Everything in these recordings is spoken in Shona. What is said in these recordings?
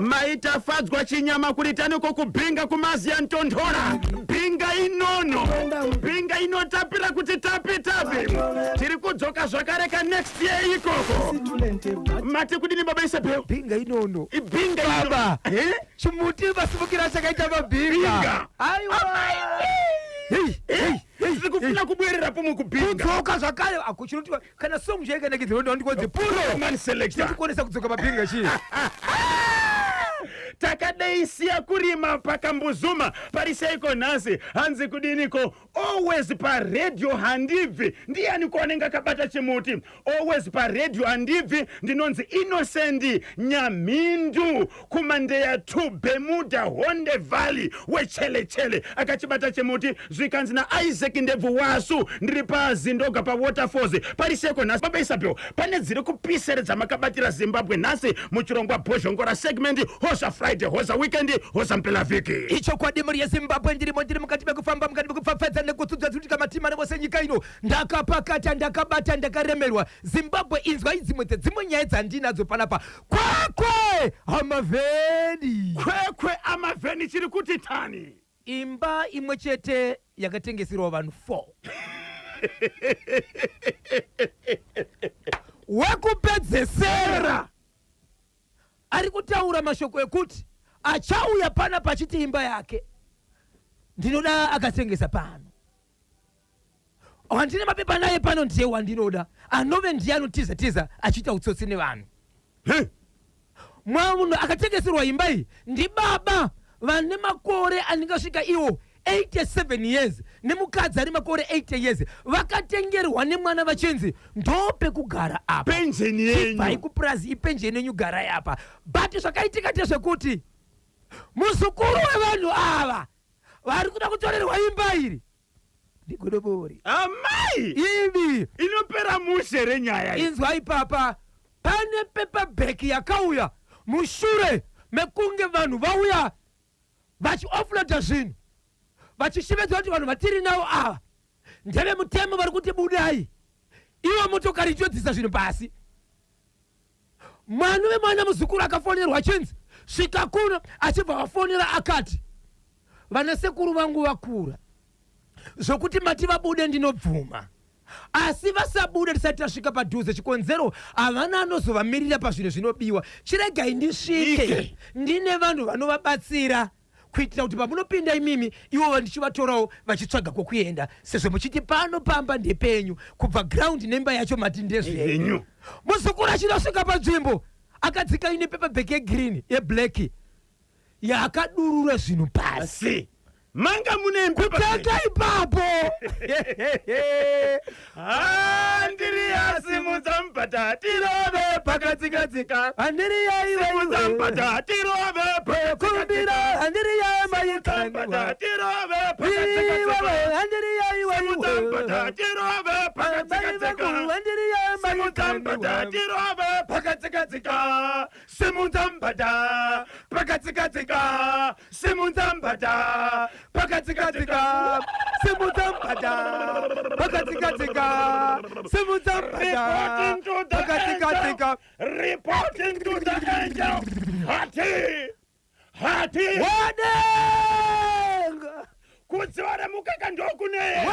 maita fadzwa chinyama kulitani kukubinga kumazi ya ntonthora binga inono binga inotapira kuti tapi tiri kudzoka zvakareka next year ikoko mati kudini baba Isabel binga inono ibinga baba chimuti basibukira chakaita mabinga aiwa tiri kufuna kubwerera pomwe kubinga kudzoka zvakare akuchinotiwa kana song jeka nekidzondo ndikodze puro man selector tikuonesa kudzoka mabinga chii takadeisiya kurima pakambuzuma pariseiko nhasi hanzi kudiniko always paradio handibvi ndiani kuonenga kabata chimuti always paradio handibvi ndinonzi Innocent Nyamhindu kumandeya 2 Bermuda Honde Valley wechelechele akachibata chimuti zvikanzi na Isaac Ndebvu Wasu ndiri pazindoga pawaterfalls pariseiko nhasi baba Isabel pane dziri kupiseredza makabatira Zimbabwe nhasi muchirongwa bhozhongora segment hoza Friday hoza weekend hoza mpela vhiki icho kwadi muri yeZimbabwe ndiri mukati mekufamba mukati mekupfapfadza nekutsudza kuti matima nevose nyika ino ndakapakata ndakabata ndakaremerwa Zimbabwe inzwa idzimwe dzedzimwe nyaya dzandinadzo panapa kwekwe amavheni chiri kuti tani imba imwe chete yakatengeserwa vanhu 4 wekupedzesera ari kutaura mashoko ekuti achauya pana pachiti imba yake ndinoda akatengesa pano handine mapepa naye pano ndiye wandinoda anove ndiye anotiza achiita utsotsi nevanhu munhu akatengeserwa imba iyi ndi baba vane makore anengasvika iwo 87 years nemukadzi ari makore 80 years vakatengerwa nemwana vachinzi ndope kugara apa pensheni yenyu bai kupurazi ipensheni yenyu garai apa but zvakaitika ndezvekuti muzukuru wevanhu ava vari kuda kutorerwa imba iri ndigodobori amai ivi inopera mushe renyaya inzwa ipapa pane paperback yakauya mushure mekunge vanhu vauya vachiofloda zvinhu vachishivedza kuti vanhu vatiri navo ava ndeve mutemo vari kuti budai iwo motokari ichodzisa zvinhu pasi mwana wemwana muzukuru akafonerwa chinzi svika kuno achibva vafonera akati vana sekuru vangu vakura zvokuti mati vabude ndinobvuma asi vasabude tisati tasvika padhuze chikonzero havana anozovamirira pazvinhu zvinobiwa chiregai ndisvike ndine vanhu vanovabatsira kuitira kuti pamunopinda imimi ivo ndichivatorawo vachitsvaga kwokuenda sezvo muchiti pano pamba ndepenyu kubva ground nemba yacho mati ndezvenyu muzukuru achinosvika panzvimbo akadzika ine paperback yegreen yeblack yakadurura zvinhu pasi manga mune kutanga ipapo handiri yasimudza mubhata tirove pakatsikadzika handiri simudza mubhata tirove kurumbira handiri yaiwaimubhata tirove handiri simudza mubhata tirove pakatsikadzika handiri simudza mubhata tirove pakatsikadzika simudza mubhata pakatsikadzika simudza mubhata pakatsikadzika simudza mubhata pakatsikadzika simudza mubhata pakatsikadzika reporting to the angel hati wadenga kudziwara mukaka ndokuneye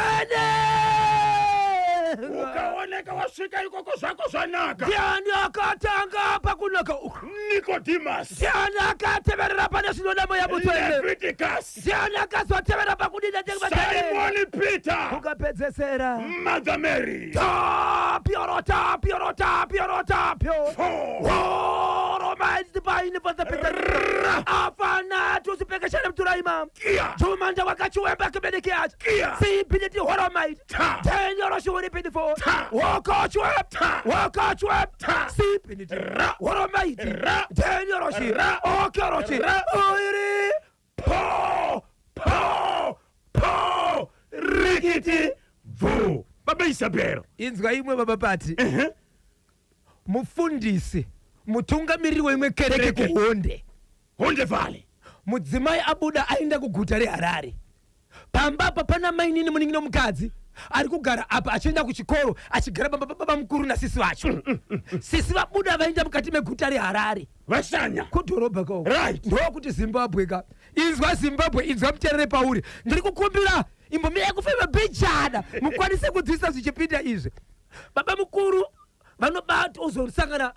ukaoneka wasvika ikoko zvako zvanaka ndiani akatanga pakunaka Nicodemus ndiani akateverera pane zvinoda moya Leviticus ndiani akazoteverera pakudida Simon Peter ukapedzesera Mother Mary piorota romaiti paine pasapeta afana tusipekeshane mturaima tumanja wakachiwemba kibedeki yacho sipiniti horomaiti tenyoroshuri pinifo wakachwep sipiniti horomaiti tenyoroshi okoroshi oiri rikiti vu baba Isabel inzwa imwe baba pati mufundisi mutungamiriri weimwe kereke kuhonde Valley mudzimai abuda aenda kuguta reHarare pambapa pana mainini muningi nomukadzi ari kugara apa achienda kuchikoro achigara baba mukuru nasisi vacho sisi vabuda vaenda mukati meguta reHarare vashanya kudhorobha kao right ndokuti Zimbabwe ka inzwa Zimbabwe inzwa muterere pauri ndiri kukumbira imbomira kufema bejada mukwanise kudzisa zvichipinda izvi baba mukuru vanobata ozosangana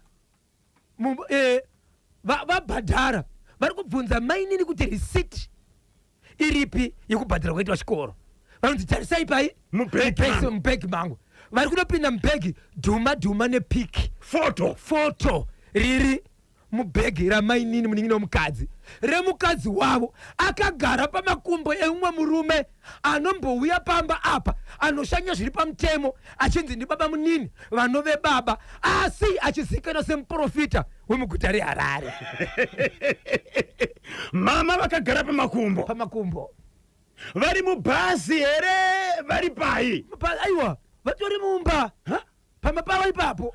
vabhadhara vari kubvunza mainini kuti risiti iripi yekubhadhara kwaitwa chikoro vanonzi tarisai pai mubhegi mangu vari kunopinda mubhegi dhuma nepiki foto riri mubhegi ramainini munin'ina womukadzi remukadzi wavo akagara pamakumbo emumwe murume anombouya pamba apa anoshanya zviri pamutemo achinzi ndibaba munini vanove baba asi achizikanwa semuprofita wemuguta reHarare mama vakagara pamakumbo vari mubhazi here vari pai aiwa vatori mumba pamba pavo ipapo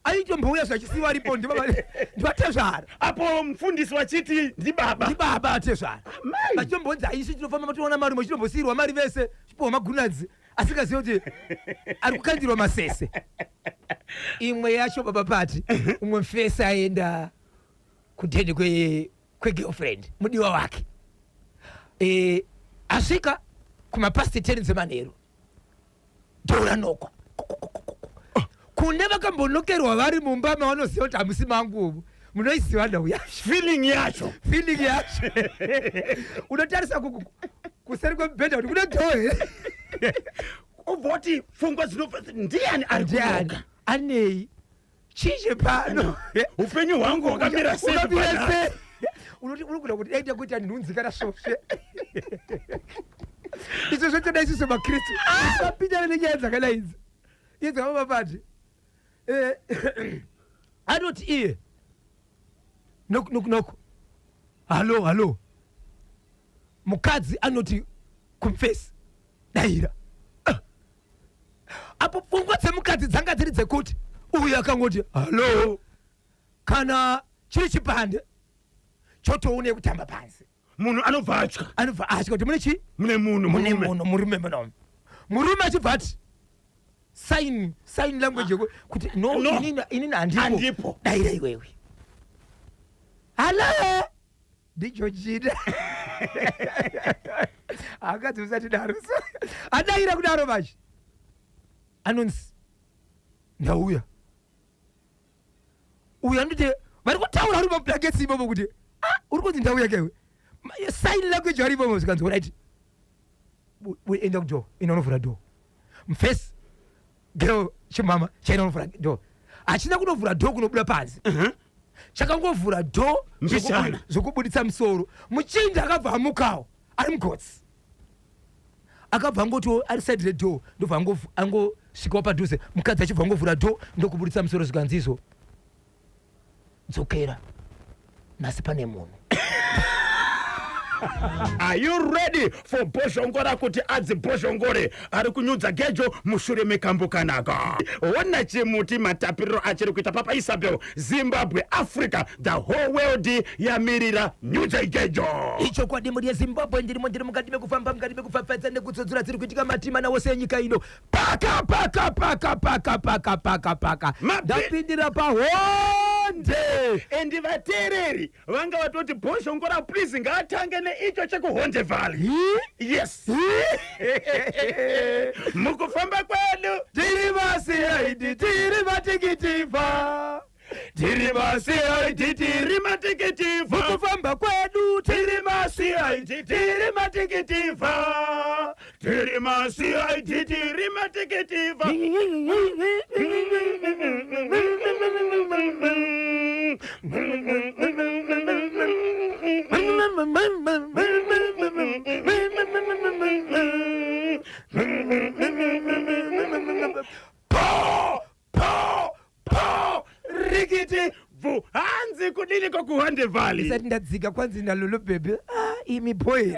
aichombouya zvachisiwa ripo ndivatezvara apo mufundisi wachiti ndibaba atezvara vachombonzi aisi tinofamba matoona marume chitombosiyirwa mari vese chipowa magunadzi asikaziva kuti ari kukandirwa masese imwe yacho baba pati umwe mfesi aenda kudheni kwegirlfriend mudiwa wake asvika kumapasti 10 dzemanheru dhoura nokwa kune vakambonokerwa vari mumba mavanoziva kuti hamusi mangu umu munoiziva ndau yacho feeling yacho unotarisa kuseri kwemubhedha kuti kune dhohe ubvoti pfungwa ndiani ari kunoka anei chiche pano upenyu hwangu hwakamira sei unoti uri kuda kuti daita kuita nhunzi kana svosve izvo zvotoda isusu makristu apindana nenyaya dzakadai idzi idzamamapati anoti iye noko halo mukadzi anoti kumfesi daira apo pfungwa dzemukadzi dzanga dziri dzekuti uyu akangoti halo kana chiri chipande chotoone kutamba pansi munhu anobva atya kuti mune chi mune murume murume achibva ati sign language kuti inini handipo daira iwewe hala ndichochida akadzi usati daro adaira kudaro vachi anonzi ndauya uya nditi vari kutaura uri mabhulaketsi imomo kuti uri kunzi ndauya kewe sign language vari imomo zvikanzi right enda kudo inonovhura do mfesi girl chimama chainonovhura do hachina kunovhura do kunobuda panzi chakangovhura do zvokubuditsa musoro muchinda akabva amukawo ari mugotsi akabva angoti ari side redo ndobva angosvikawo padhuze mukadzi achibva angovhura do ndokubuditsa musoro zvikanzi izvo dzokera nhasi pane munhu Are you ready for Bozhongora kuti adzibozhongore ari kunyudza gejo mushure mekambo kanaka ona chimuti matapiriro achiri kuita papa Isabel Zimbabwe Africa the whole world yamirira nyudza gejo icho kwadi muri yeZimbabwe ndiri mukati mekufamba mukati mekufafadza nekutsodzura dziri kuitika matima nawose enyika ino paka ndapindira pahonde endi vateereri vanga vatoti Bozhongora please ngaatange neicho chekuhonde valley yes mukufamba kwedu tiri vasiaidi tiri matikitifa tiri masiaidi tiri matikitifa mukufamba kwedu tiri masiaidi tiri matikitifa tiri masiaidi tiri matikitifa rikiti hanzi kudini kokuhonde valley isati ndadzika kwanzi nalolo bebe imi boy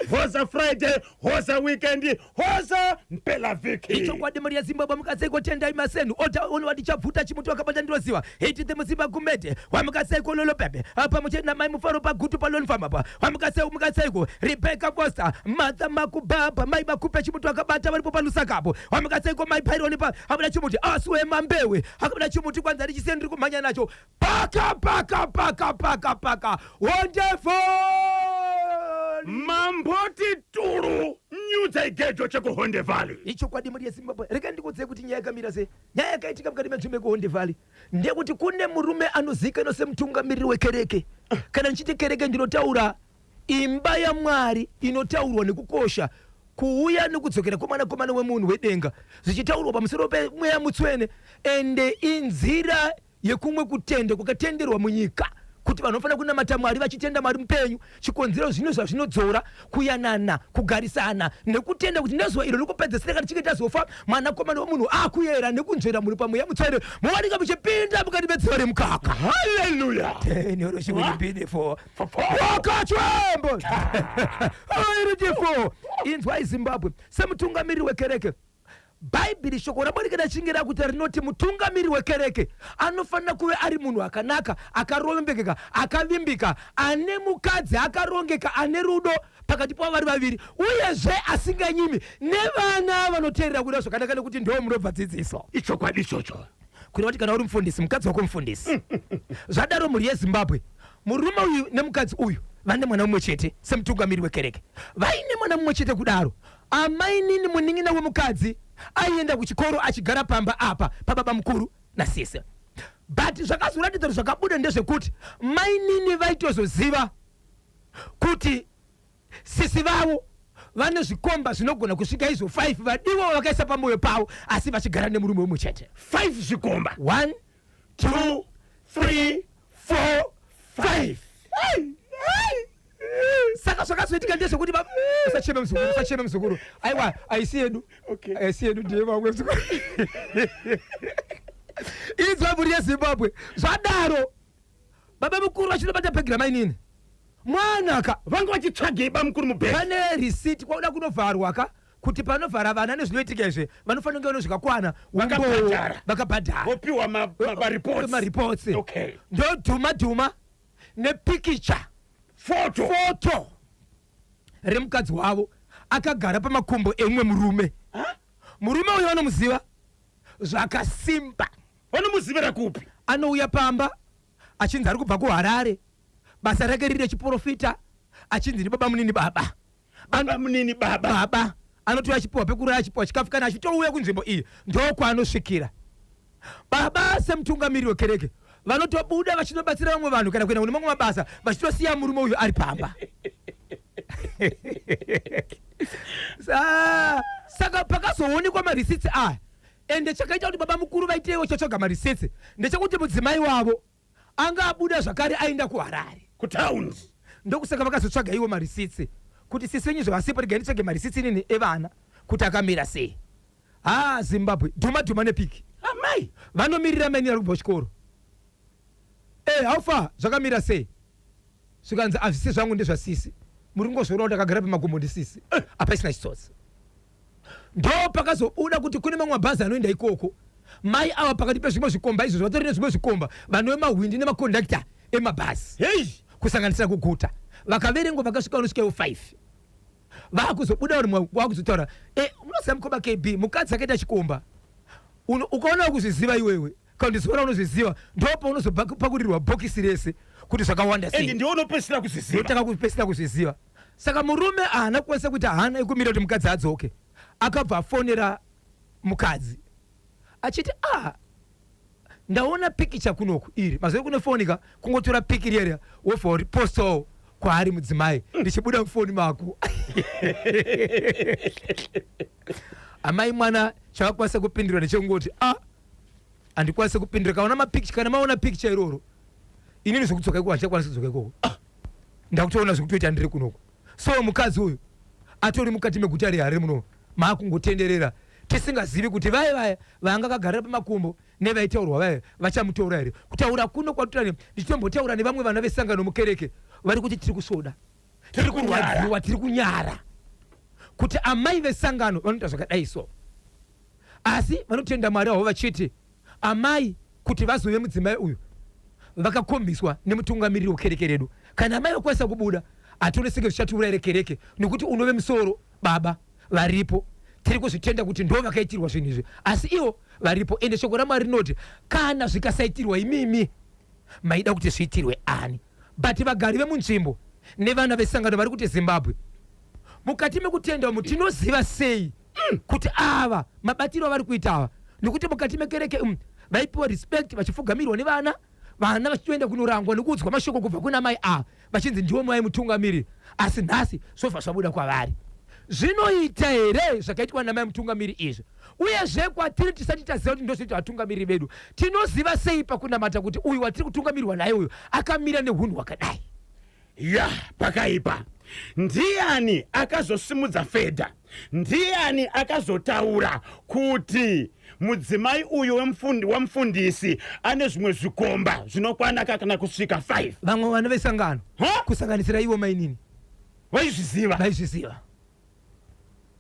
hoza Friday, hoza weekend, hoza mpela viki. Icho kwa demari ya Zimbabwe mukaseko tenda imasenu ota ono wati chavuta chimutu wakapata ndiroziwa hiti the muziba kumete wamukaseko lolo pepe apa muchena mai mufaro pa gutu pa lolo fama pa wamukaseko Rebecca Foster Martha Makubaba mai bakupe chimutu wakabata walipo pa Lusakapo wamukaseko mai Pyrone pa habula chimutu aswe mambewe habula chimutu kwanza richisendri kumanya nacho paka wonderful Mamboti turu nyuza igejo chako Honde Valley. Icho kwa dimari ya Zimbabwe reka ndikudze kuti nyaya yakamira se nyaya yakaitika mukati medzimbe ku Honde Valley ndekuti kune murume anozika inose mutungamiriri wekereke kana nchiti kereke ndinotaura imba ya Mwari inotaurwa nekukosha kuuya nekudzokera komana wemunhu wedenga zichitaurwa pamusoro pemweya mutsvene ende inzira yekumwe kutende kwakatenderwa munyika kuti vanofana kunamata Mwari vachitenda Mwari mupenyu chikonzero zvino zvinodzora kuyanana kugarisana nekutenda kuti nezuva iro rikupedzesera kana chingeta zofa mwanakomana wemunhu akuyera nekunzvera muri pamweya mutsvene muwanika muchipinda mukati medziva remukaka. Hallelujah. Tenero chimwe for wakachwembo irifo inzwa iZimbabwe semutungamiriri wekereke Bible shoko raborikana chingira kuti rinoti mutungamiriri wekereke anofanira kuve ari munhu akanaka akarombekeka akavimbika ane mukadzi akarongeka ane rudo pakati pavo vari vaviri uyezve asinganyimi nevana vanoteerera kuda zvakanaka nekuti ndiwo munobva dzidziso. Icho kwadi ichocho kureva kuti kana uri mufundisi mukadzi wako mufundisi zvadaro mhuri yeZimbabwe murume uyu nemukadzi uyu vane mwana mumwe chete semutungamiriri wekereke vaine mwana mumwe chete kudaro amai nini munin'ina wemukadzi aienda kuchikoro achigara pamba apa pababa mukuru nasise but zvakazoratidza kuti zvakabuda ndezvekuti mai nini vaitozoziva kuti sisi vavo vane zvikomba zvinogona kusvika izvo 5 vadiwo vakaisa pamwoyo pavo asi vachigara nemurume wemwe chete 5 zvikomba 1 2 3 4 5 saka zvakazoitika ndezvekuti usacheme muzukuru aiwa aisi yedu ndiye vamwe muzukuru inzwa mhuri yeZimbabwe zvadaro baba mukuru vachinobata pegera mainini mwanaka vanga vachitsvagei ba mukuru mubheki pane risiti kwauda kunovharwa ka kuti panovhara vana nezvinoitika izve vanofanira kunge zvikakwana vakabhadhara vopiwa maripots ndodhuma nepikicha foto remukadzi wavo akagara pamakumbo emwe murume uyu vanomuziva zvakasimba. Vanomuzivira kupi? Anouya pamba achinzi ari kubva kuHarare basa rake riri rechiprofita achinzi ndi baba munini baba anotoya chipuwa pekuraya chipuwa chikafu kana achitouya kunzvimbo iyi ndokwanosvikira baba semutungamiriri wekereke vanotobuda vachinobatsira vamwe vanhu kana kuenda kune mamwe mabasa vachitosiya murume uyu ari pamba. Saka pakazoonekwa marisitsi aya ende chakaita kuti baba mukuru vaitewo chotsvaga marisitsi ndechekuti mudzimai wavo anga abuda zvakare aenda kuHarare kutaundi ndokusaka vakazotsvaga iwo marisitsi kuti sisi venyu zvavasipo regai nditsvage marisitsi nini evana kuti akamira sei. Zimbabwe dhuma nepiki amai vanomirira maini ari kubva kuchikoro haufa zvakamira sei zvikanzi hazvisi zvangu ndezvasisi muri ngozviona kuti akagara pemakumbo ndisisi apa isina chitsotsi. Ndo pakazobuda kuti kune mamwe mabhazi anoenda ikoko mai ava pakati pezvimwe zvikomba izvo vatori nezvimwe zvikomba vanhu vemahwindi nemakondakta emabhazi kusanganisira kuguta vakaverengwa vakasvika unosvikawo 5 vakuzobuda uri wakuzotaura unoziva mukomba KB mukadzi akaita chikomba ukaona kuzviziva iwewe kana ndizoona unozviziva ndopa unozopakurirwa bhokisi rese kuti zvakawanda sei ndiwo unopesera kuzviziva ndotaka kupesera kuzviziva. Saka murume haana kukwanisa kuti haana ikumira kuti mukadzi adzoke akabva afonera mukadzi achiti ndaona pikicha kunoku iri mazoi kunofonika kungotora piki riyariya wobva uripostawo kwaari mudzimai ndichibuda mufoni mako. Amai mwana chavakwanisa kupindura ndechekungoti handikwanisa kupindura kana maona pikicha iroro inini zvokudzoka ikoko handikwanisa kudzoka ikoko ndakutoona zvokutoita ndiri kunoko. So mukadzi uyu atori mukati meguta reHarare muno maakungotenderera tisingazivi kuti vaya vanga kagarira pamakumbo nevaitaurwa vaya vachamutoura here. Kutaura kuno kwatutani ndichitombotaura nevamwe vana vesangano mukereke vari kuti tiri kusoda, tiri kurwadziwa, tiri kunyara kuti amai vesangano vanoita zvakadai so. Asi vanotenda Mwari wavo vachiti amai kuti vazove mudzimai uyu vakakombiswa nemutungamiriri wekereke redu. Kana amai vakwanisa kubuda hatoneseke zvichatiurayire kereke nekuti unove musoro baba varipo, tiri kuzvitenda kuti ndo vakaitirwa zvinhu izvi, asi ivo varipo. Ende shoko raMwari rinoti kana zvikasaitirwa imimi maida kuti zviitirwe ani. But vagari vemunzvimbo nevana vesangano vari kuti Zimbabwe, mukati mekutenda umu tinoziva sei kuti ava mabatiro avari kuita ava, nekuti mukati mekereke vaipiwa respect vachifugamirwa nevana, vana vachitoenda kunorangwa nekuudzwa mashoko kubva kuna mai vachinzi ndiwo mai mutungamiri. Asi nhasi zvobva zvabuda kwavari. Zvinoita here zvakaitwa namai mutungamiri izvi? Uyezve kwatiri tisati taziva kuti ndozvinoita vatungamiri vedu, tinoziva sei pakunamata kuti uyu watiri kutungamirwa naye uyu akamira neunhu hwakadai? Ya, pakaipa. Ndiani akazosimudza fedha? Ndiani akazotaura kuti mudzimai uyu wemufundisi ane zvimwe zvikomba zvinokwana kana kusvika 5? Vamwe vana vesangano kusanganisira ivo mainini vaizviziva. vaizviziva,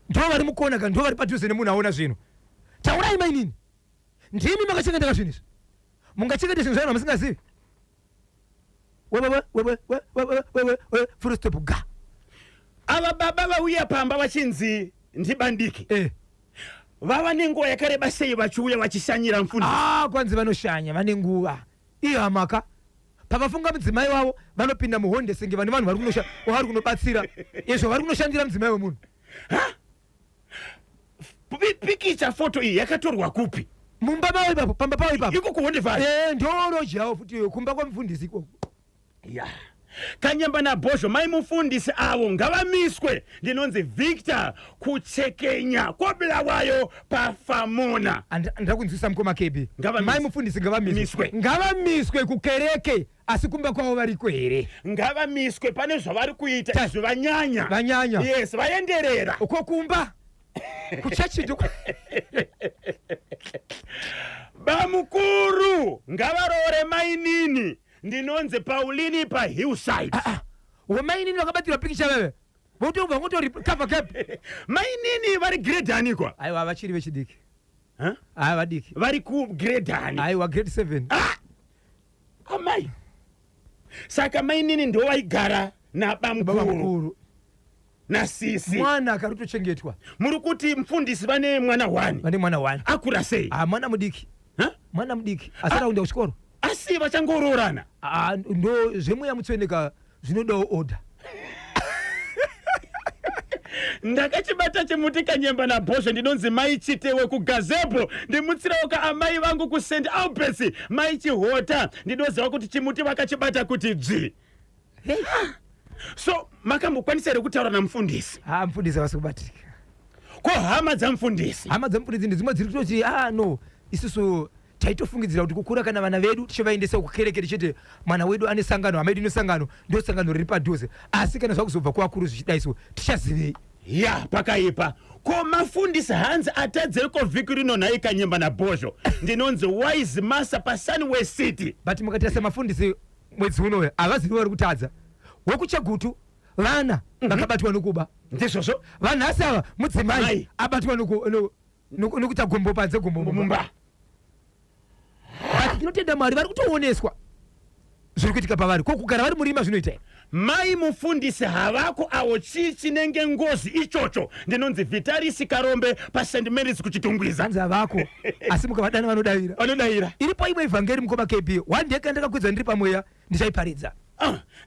ndo vari mukona kana ndo vari padhuze nemunhu aona zvinhu. Taurai mainini, ndimi makachengeteka zvinhu izvi, mungachengeta zvinhu zvavanhu vamusingazivi. Full stop ga. Ava baba vauya pamba vachinzi ndibandike vava nenguva yakareba sei vachiuya vachishanyira mufundisi? Kwanzi vanoshanya, vane nguva iyo amaka pavafunga mudzimai wavo vanopinda muhonde senge vane vanhu vari kunobatsira izvo vari kunoshandira mudzimai wemunhu. Pikicha foto iyi yakatorwa kupi? Mumba mavo ipapo, pamba pavo ipapo iko kuhonde vhari. Ndoroji yavo futi kumba kwamufundisi ikoko. Ya, Kanyamba naBhozho mai mufundisi avo ngavamiswe. Ndinonzi Victor Kuchekenya Kobulawayo paFamona. Ndakunzwisa mukoma KB. Mai mufundisi ngavamiswe kukereke, asi kumba kwavo variko here? Ngavamiswe, pane zvavari kuita izvo vanyanya. Yes, vaenderera uko kumba kuchachitu. Bamukuru ngavarore mainini. Ndinonze Paulini pa Hillside. Mainini vakabatirwa pikicha wewe votobva ngotori cover cap. Mainini vari grade aniko? Aiwa vachiri vechidiki. Vadiki vari ku grade ani? Aiwa grade 7. Amai, saka mainini ndo vaigara nabamukuru nasisi. Mwana akarutochengetwa. Muri kuti mufundisi vane mwana 1? Vane mwana 1. Akura sei? Mwana mudiki. Mwana mudiki asara kuenda kuchikoro. Asi vachangororana? Ndo zvemuya mutsveneka zvinodawo order. Ndakachibata chimuti Kanyamba naBhozho ndinonzi mai Chitewe kuGazebo, ndimutsirawo amai vangu ku St Albert's mai Chihota, ndinoziva kuti chimuti vakachibata kuti dzvi. So makambokwanisa here kutaura namufundisi? Mufundisi havasi kubatika. Ko hama dzamufundisi? Hama dzamufundisi ndedzimwe dziri kutoti no isusu taitofungidzira kuti kukura kana vana vedu tichivaendesa kukereke tichiti mwana wedu ane sangano, hama yedu ine sangano, ndo sangano riri padhuze. Asi kana zvakuzobva kuakuru zvichidaiso tichazivei? Ya, pakaipa. Ko mafundisi hanzi atadzeko vhiki rino nhai Kanyamba naBhozho ndinonzi Wise Master pa Sunway City. But mukatarisa mafundisi mwedzi unoyo havazivi vari kutadza. Wekuchagutu vana vakabatwa nokuba ndizvozvo. Vanhasi ava mudzimai abatwa nokuita gombo panze, gombo mumba. But tinotenda Mwari vari kutooneswa zviri kuitika pavari. Ko kugara vari murima zvinoita here? Mai mufundisi havako awo chii chinenge ngozi ichocho ndinonzi Vitalis Karombe pa St Mary's kuchitungwiza. Hanzi havako asi mukavadana vanodavira. Iripo imwe evhangeri mukoma KB one day kandakakwidza ndiri pamweya ndichaiparidza.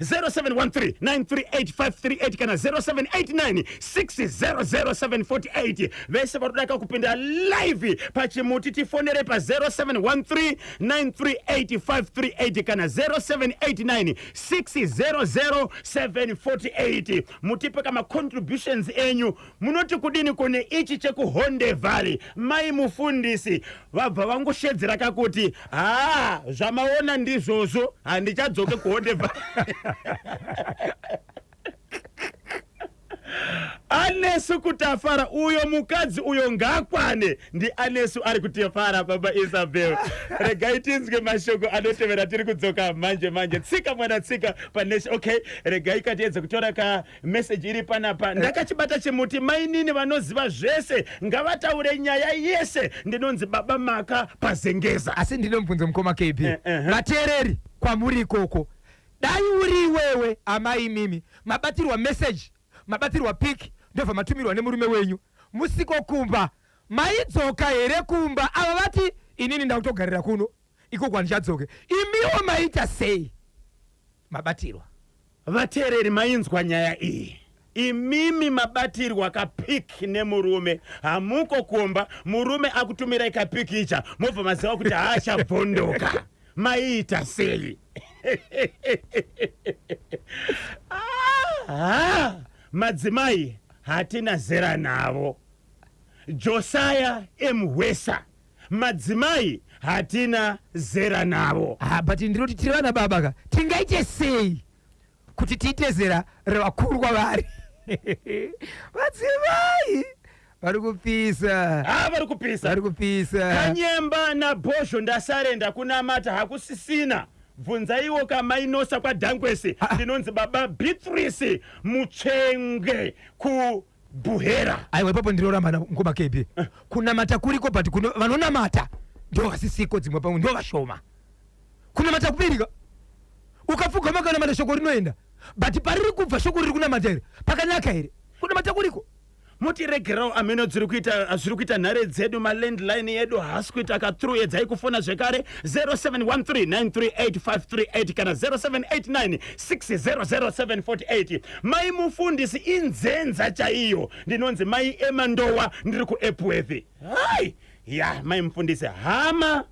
0713938538 kana 0789600748. vese varudaka kupinda live pachimuti tifonere pa 0713938538 kana 0789600748. mutipe kama contributions enyu. Munoti kudini kune ichi chekuHonde Valley? Mai mufundisi vabva vangoshedzera kakuti zvamaona ndizvozvo handichadzoke kuHonde Valley. anesu kutafara uyo mukadzi uyo ngakwane ndi anesu ari kutafara baba Isabel. Regai tinzwe mashoko anotevera tiri kudzoka manje tsika mwana tsika panesha. Okay, regai katiedza kutora ka message iri panapa. Ndakachibata chemuti mainini vanoziva zvese ngavataure nyaya yese ndinonzi baba Maka pazengeza. Asi ndinomubvunza mukoma KB. Vateereri kwamuri ikoko. Dai uri wewe amai mimi mabatirwa message mabatirwa pic ndobva matumirwa nemurume wenyu musikokumba maidzoka here kumba ava vati inini ndakutogarira kuno ikoko handichadzoke imiwo maita sei mabatirwa. Vateereri mainzwa nyaya iyi. Imimi mabatirwa kapik nemurume hamuko kumba murume akutumirai kapik icha mobva maziva kuti haachabvondoka maita sei. Madzimai hatina zera navo. Josiah Mhwesa madzimai hatina zera navo. But ndinoti tiri vana baba ka tingaite sei kuti tiite zera revakuru kwavari. Madzimai vari kupisa. Vari kupisa. Kanyemba naBhozho ndasarenda kunamata hakusisina. Bvunzaiwo kamainosa kwaDhankwese ndinonzi baba Beatrice Mutsvenge kuBuhera. Aiwa ipapo ndinoramba ngoma KB. Kunamata kuriko but vanonamata ndio vasisiko dzimwe pamwe ndio vashoma. Kunamata kupirika ukapfugama kana mata shoko rinoenda but pariri kubva shoko riri kunamata here pakanaka here kunamata kuriko. Mutiregerawo ameno dziri kuita nhare dzedu malandline yedu hasi kuita kathrough edzai kufona zvekare 0713938538 kana 0789600748. Mai mufundisi inzenza chaiyo ndinonzi mai Emandowa ndiri kuEpworth. Hai ya mai mufundisi hama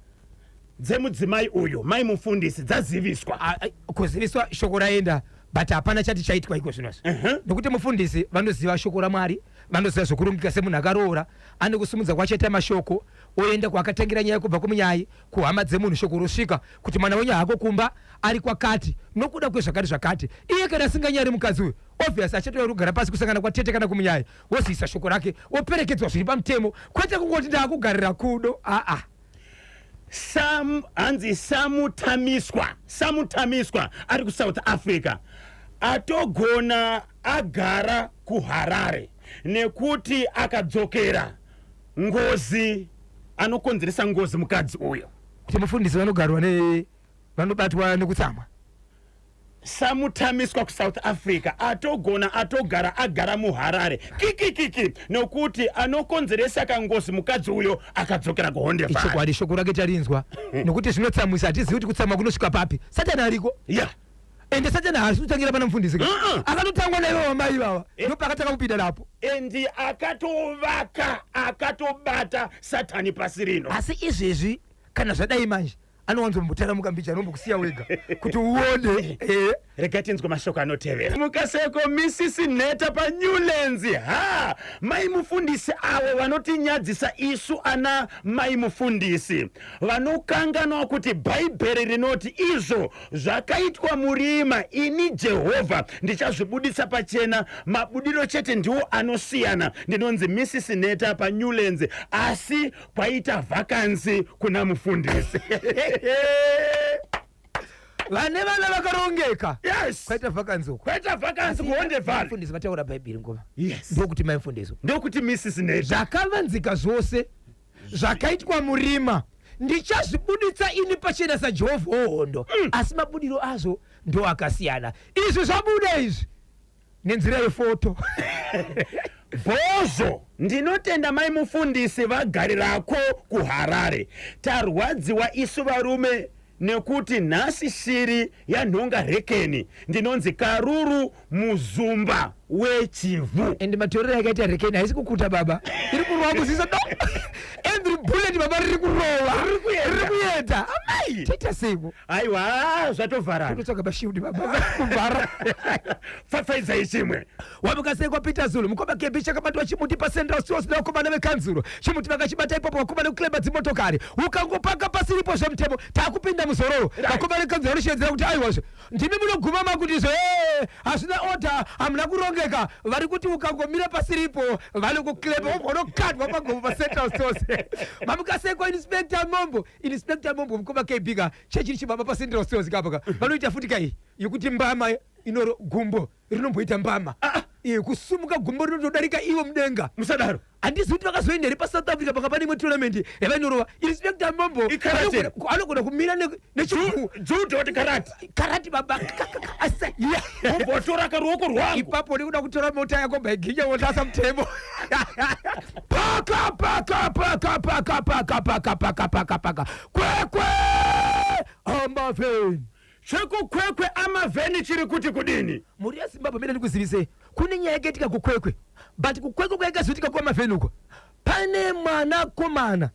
dzemudzimai uyo mai mufundisi dzaziviswa. Kuziviswa shoko raenda but hapana chati chaitwa iko zvinoizvi. Nokuti mufundisi vanoziva shoko raMwari vanoziva zvokurongeka semunhu akaroora ane kusumudza kwachaita mashoko oenda kwakatangira nyaya kubva kumunyai kuhama dzemunhu shoko rosvika kuti mwana wenyu hako kumba ari kwakati nokuda kwezvakati iye kana asinganyari mukadzi uyu obviously achatouya kugara pasi kusangana kwatete kana kumunyai woziisa shoko rake woperekedzwa zviri pamutemo kwete kungoti ndakugarira kudo. Hanzi Samutamiswa ari kuSouth Africa atogona agara kuHarare nekuti akadzokera ngozi anokonzeresa ngozi mukadzi uyo. Kuti mufundisi vanobatwa nekutsamwa. Samutamiswa kuSouth Africa atogara agara muHarare kiki nokuti anokonzeresa kangozi mukadzi uyo akadzokera kuHondefara. Ichokwadi shoko rake tarinzwa nokuti zvinotsamwisa hatizivi kuti kutsamwa kunosvika papi. Satani ariko. Ende Satani haasi kutangira pana mufundisi ka akatotangwa naivo vamai vava ndopakatanga kupinda napo endi akatobata Satani pasi rino. Asi izvezvi kana zvadai manje anowanzombotaramuka mbicha anombokusiya wega kuti uone. Regai tinzwe mashoko anotevera. Mukaseko Mrs. Neta paNewlands. Mai mufundisi avo vanotinyadzisa isu ana mai mufundisi vanokanganwa kuti bhaibheri rinoti izvo zvakaitwa murima ini Jehovha ndichazvibudisa pachena, mabudiro chete ndiwo anosiyana. Ndinonzi Mrs. Neta paNewlands asi kwaita vakansi kuna mufundisi. Vane vana vakarongeka. Yes. Kwaita vakansi kuHondefara. Mufundisi vataura bhaibheri ngoma. Yes. Ndokuti mai mufundisi. Ndokuti Mrs. Neta. Zvakavanzika zvose zvakaitwa murima ndichazvibuditsa ini pachena saJehovha wohondo. Asi mabudiro azvo ndo akasiyana. Izvi zvabuda izvi nenzira yefoto. Bhozho ndinotenda mai mufundisi vagarirako kuHarare. Tarwadziwa isu varume nekuti nhasi shiri yanhonga rekeni ndinonzi Karuru Muzumba wechivu. Ende matorero yakaita rekeni haisi kukuta baba. Iri kurova kuzisa do. Every bullet baba riri kurova. Riri kuyedza. hai tita siku aiwa zvatovharana kutotsvaga pashiudi baba kuvhara fafaidza ichimwe wamukaseko Peter Zulu mukoma kebhi chakabatwa chimuti paCentral Stores nevakomana vekanzuro chimuti vakachibata ipapo vakomana kukleba dzimotokari ukangopaka pasiripo zvemutemo takupinda muzororo vakomana vekanzuro vanoshedzera kuti aiwazvo ndimi munoguma makutizo hazvina oda hamuna kurongeka vari kuti ukangomira pasiripo vanokukleba vanokadwa pagomo paCentral Stores mamukaseko Inspector Mombo mukoma kebhi ka chechiri chibaba paCentral Stores kapaka vanoita futi kai yekuti mbama inoro gumbo rinomboita mbama kusumuka gumbo rinotodarika iwo mudenga musadaro handisi kuti vakazoenda iri paSouth Africa pakapa nimwe tournament yavainorova Inspector Mombo anogona kumira nejudo kuti karati baba umbotora karuoko rwangu ipapo ndikuda kutora mota yako baiginya wotasa mutemo paka kwekwe amavheni chekukwekwe amavheni chiri kuti kudini muri yaZimbabwe mene ndikuzivise kune nyaya yakaitika kukwekwe but kukwekwe kwayakazoitika kwamavheni uko pane mwanakomana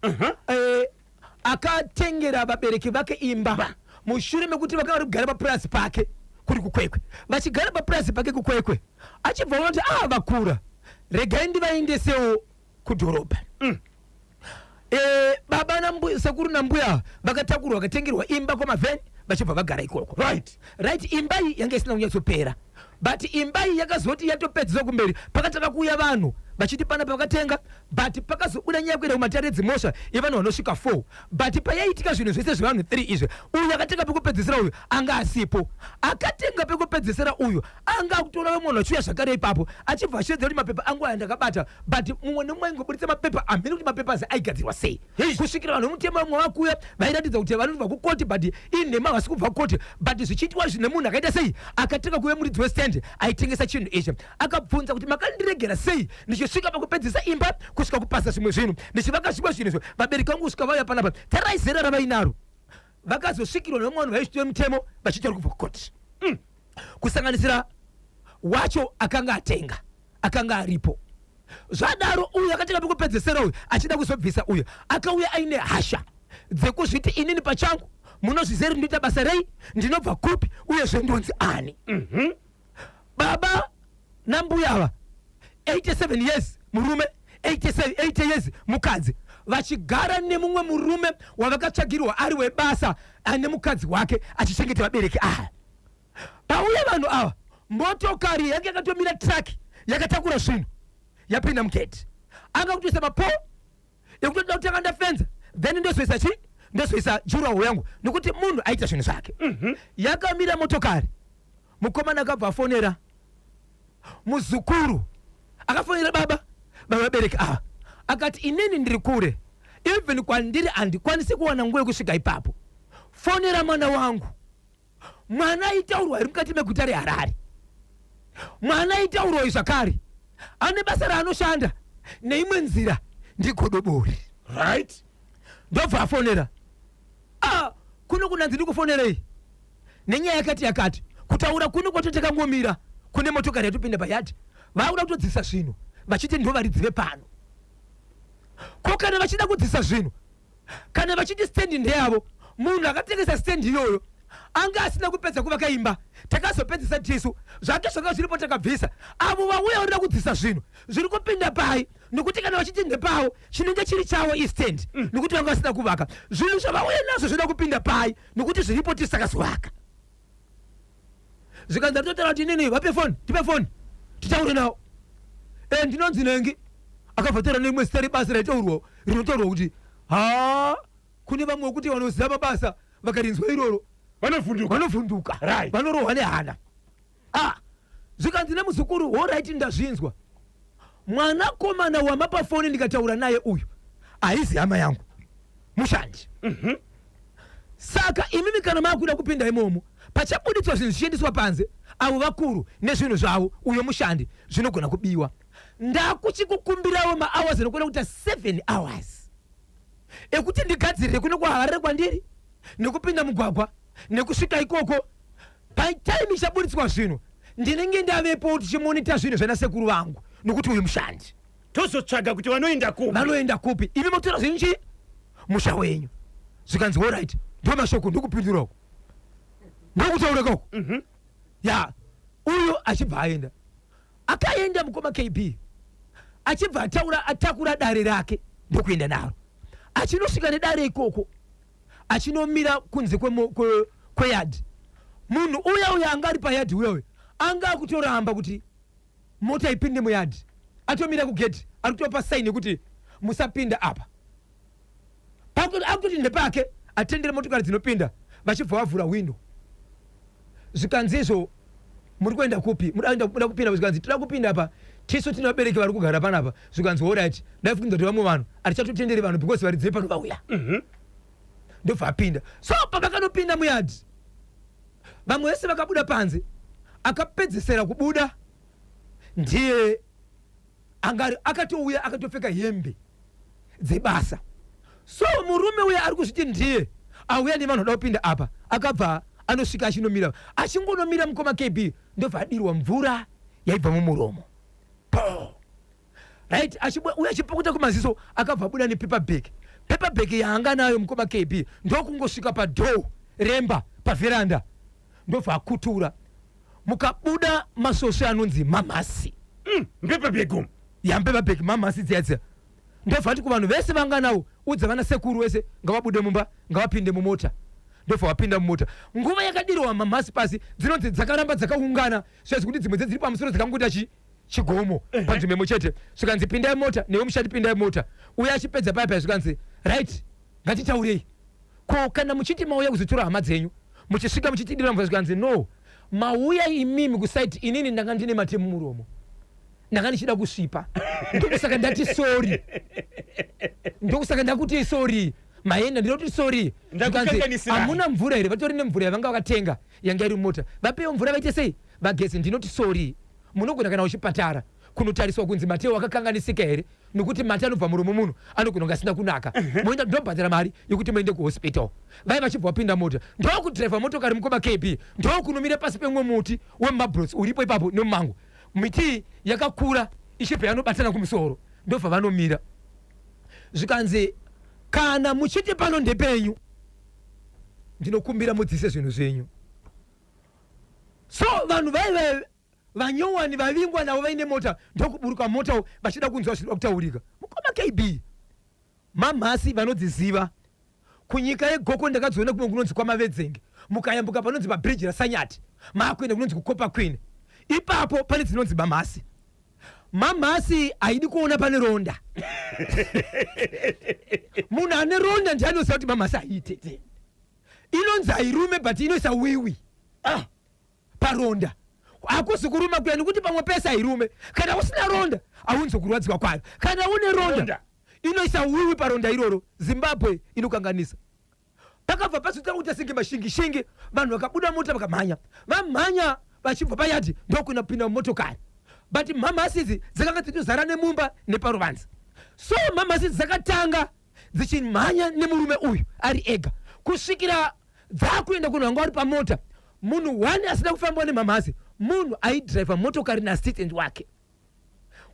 akatengera vabereki vake imba mushure mekuti vakanga vari kugara papurasi pake kuri kukwekwe vachigara papurasi pake kukwekwe achibva ona kuti vakura regai ndivaendesewo kudhorobha baba sekuru nambuya vakatakurwa vakatengerwa imba kwamavheni vachibva vagara ikoko right imba iyi yanga isina kunyatsopera but imba iyi yakazoti yatopedziswa kumberi pakataka kuuya vanhu vachiti pana pakatenga but pakazobuda nyaya kuenda kumatare dzimosha yevanhu vanosvika 4 but payaitika zvinhu zvese zvevanhu 3 izvi uyu akatenga pekupedzisira uyu anga asipo akatenga pekupedzisira uyu anga akutoona vemunhu achiuya zvakare ipapo achibva achidza kuti mapepa angu aya ndakabata but mumwe nemumwe aingobudisa mapepa amhiri kuti mapepa azi aigadzirwa sei kusvikira vanhu vemutema vamwe vakuya vairatidza kuti vanobva kukoti but inhema vasi kubva kukoti but zvichiitwa zvine munhu akaita sei akatenga kuve muridzi westand aitengesa chinhu ichi akabvunza kuti makandiregera sei ndichisvika pakupedzisa imba kusvika kupasa zvimwe zvinhu ndichivaka zvimwe zvinhu izvo vabereki vangu kusvika vauya panapa taraizera ravainaro vakazosvikirwa nevamwe vanhu vaisvitwe mutemo vachitori kubva kukoti kusanganisira wacho akanga atenga akanga aripo zvadaro uyu akatenga pekupedzisira uyu achida kuzobvisa uyu akauya aine hasha dzekuzviti inini pachangu munozvizeri ndinoita basa rei ndinobva kupi uyezve ndonzi ani baba nambuyava 87 years murume 80 years mukadzi vachigara nemumwe murume wavakatsvagirwa ari webasa ane mukadzi wake achichengeta vabereki aya pauya vanhu ava motokari yanga yakatomira traki yakatakura zvinhu yapinda muketi anga kutoisa mapo ekutoda kutanga ndafenza then ndozoisa chi ndozoisa juraho yangu nokuti munhu aita zvinhu zvake yakamira motokari mukomana akabva afonera muzukuru akafonera baba vabereki akati inini ndiri kure even kwandiri handikwanisi kuwana nguva yekusvika ipapo fonera mwana wangu mwana aitaurwa iri mukati meguta reHarare mwana aitaurwa zvakare ane basa raanoshanda neimwe nzira ndigodobori right ndobva afonera kuno kunanzi ndikufonerei nenyaya yakati kutaura kuno kwatotakangomira kune motokari yatopinda payadhi vakuda kutodzisa zvinhu vachiti ndo varidzi vepano ko kana vachida kudzisa zvinhu kana vachiti stendi ndeyavo munhu akatengesa stendi iyoyo anga asina kupedza kuvaka imba takazopedzisa tisu zvake zvanga zviripo takabvisa avo vauya varida kudzisa zvinhu zviri kupinda pai nokuti kana vachiti ndepavo chinenge chiri chavo istendi nokuti vanga vasina kuvaka zvinhu zvavauya nazvo zvinoda kupinda pai nokuti zviripo tisakazovaka zvikanza totaura kuti inini vape foni tipe foni titaure nawo ndinonzi nengi akabvatora neimwe zita rebasa rinotaurwa kuti kune vamwe wekuti vanoziva mabasa vakarinzwa iroro vanovhunduka vanorohwa nehana zvikanzi nemuzukuru horaiti ndazvinzwa mwanakomana wamapa foni ndikataura naye uyu haizi hama yangu mushandi saka imimi kana maakuda kupinda imomo pachabuditswa zvinhu zvichiendiswa panze avo vakuru nezvinhu zvavo uyo mushandi zvinogona kubiwa ndakuchikukumbirawo mahours anokona kuita 7 hours ekuti ndigadzirire kuno kwaHarare kwandiri nekupinda mugwagwa nekusvika ikoko patime ichabuditswa zvinhu ndinenge ndavepo kuti chimonita zvinhu zvana sekuru vangu nokuti uyu mushandi tozotsvaga kuti vanoenda kupi imi motora zvinhu chi musha wenyu zvikanzi alright ndo mashoko ndikupindurako ndokutaurikako ya uyo achibva aenda akaenda mukoma KB achibva atakura dare rake ndokuenda naro achinosvika nedare ikoko achinomira kunze kweyadhi munhu uya anga ari payadhi uyoyo anga akutoramba kuti mota ipinde muyadhi atomira kugedhi ari kutopa saini kuti musapinda apa akutoti ndepake atendere motokari dzinopinda vachibva vavhura windo zvikanzi izvo muri kuenda kupi muda kupinda zvikanzi toda kupinda apa tisu tina vabereki vari kugara panapa zvikanzi oright ndaifunza kuti vamwe vanhu harichatotenderi vanhu because varidze pano vauya ndobva apinda so pavakanopinda muyadhi vamwe vese vakabuda panze akapedzesera kubuda ndiye angari akatouya akatopfeka hembe dzebasa so murume uya ari kuzviti ndiye auya nevanhu vada kupinda apa akabva anosvika achinomira achingonomira mukoma KB ndobva adirwa mvura yaibva mumuromo right uya achipukuta kumaziso akabva abuda nepaperbag yaanga nayo mukoma KB ndokungosvika padhoo remba pavheranda ndobva akutura mukabuda masosve anonzi mamasi paperbag mamasi dziyadziya ndobva ati kuvanhu vese vanga nawo udza vana sekuru vese ngavabude mumba ngavapinde mumota ndobva wapinda mumota nguva yakadirwa mamasi pasi dzinonzi dzakaramba dzakaungana zvekuti dzimwe dziri pamusoro dzakangoita chigomo panzvimbo imwe chete zvikanzi pindai mota newe mushati pindai mota uya achipedza paya zvikanzi right ngatitaurei ko kana muchiti mauya kuzotora hama dzenyu muchisvika muchitidira mvura zvikanzi no mauya imimi kusaiti inini ndanga ndine matemu muromo ndanga ndichida kusvipa ndokusaka ndati sorry ndokusaka ndakuti sorry maenda ndinoti sorry zvikanzi hamuna mvura here vatori nemvura yavanga vakatenga yanga iri mumota vapewo mvura vaite sei vagezi ndinoti sorry munogona kana uchipatara kunotariswa kunzi mateo akakanganisika here nokuti mate anobva muromo munhu anogona kunge asina kunaka moenda ndobhadhara mari yekuti muende kuhospital vai vachibva vapinda mota ndokudhiraivha motokari mukoma KB ndokunomira pasi pemwe muti wemumabrots uripo ipapo nemumango miti yakakura ichibva yanobatana kumusoro ndobva vanomira zvikanzi kana muchiti pano ndepenyu ndinokumbira mudzise zvinhu zvenyu so vanhu vaive vanyowani vavingwa navo vaine mota ndokuburuka mota vachida kunzwa zviri kutaurika mukoma KB mamhasi vanodziziva kunyika yegoko ndakadziona kumwe kunonzi kwamavedzenge mukayambuka panonzi pabridge rasanyati maakuenda kunonzi kukopa queen ipapo pane dzinonzi mamhasi haidi kuona pane ronda munhu ane ronda ndianoziva kuti mamhasi haiite inonzi hairume but inoisa wiwi paronda hakuzi kuruma kuya nekuti pamwe pese hairume kana usina ronda haunzi kurwadziwa kwayo kana une ronda inoisa wiwi paronda iroro Zimbabwe inokanganisa pakabva pasuta kuti asinge mashingishingi vanhu vakabuda mota vakamhanya vamhanya vachibva payadhi ndokuenda kupinda mumotokari but mamhasi idzi dzakanga dzichizara nemumba neparovanzi so mamhasi idzi dzakatanga dzichimhanya nemurume uyu ari ega kusvikira dzakuenda kunhu vanga vari pamota munhu wani asina kufamba nemamhasi munhu aidhiraivha motokari naasistendi wake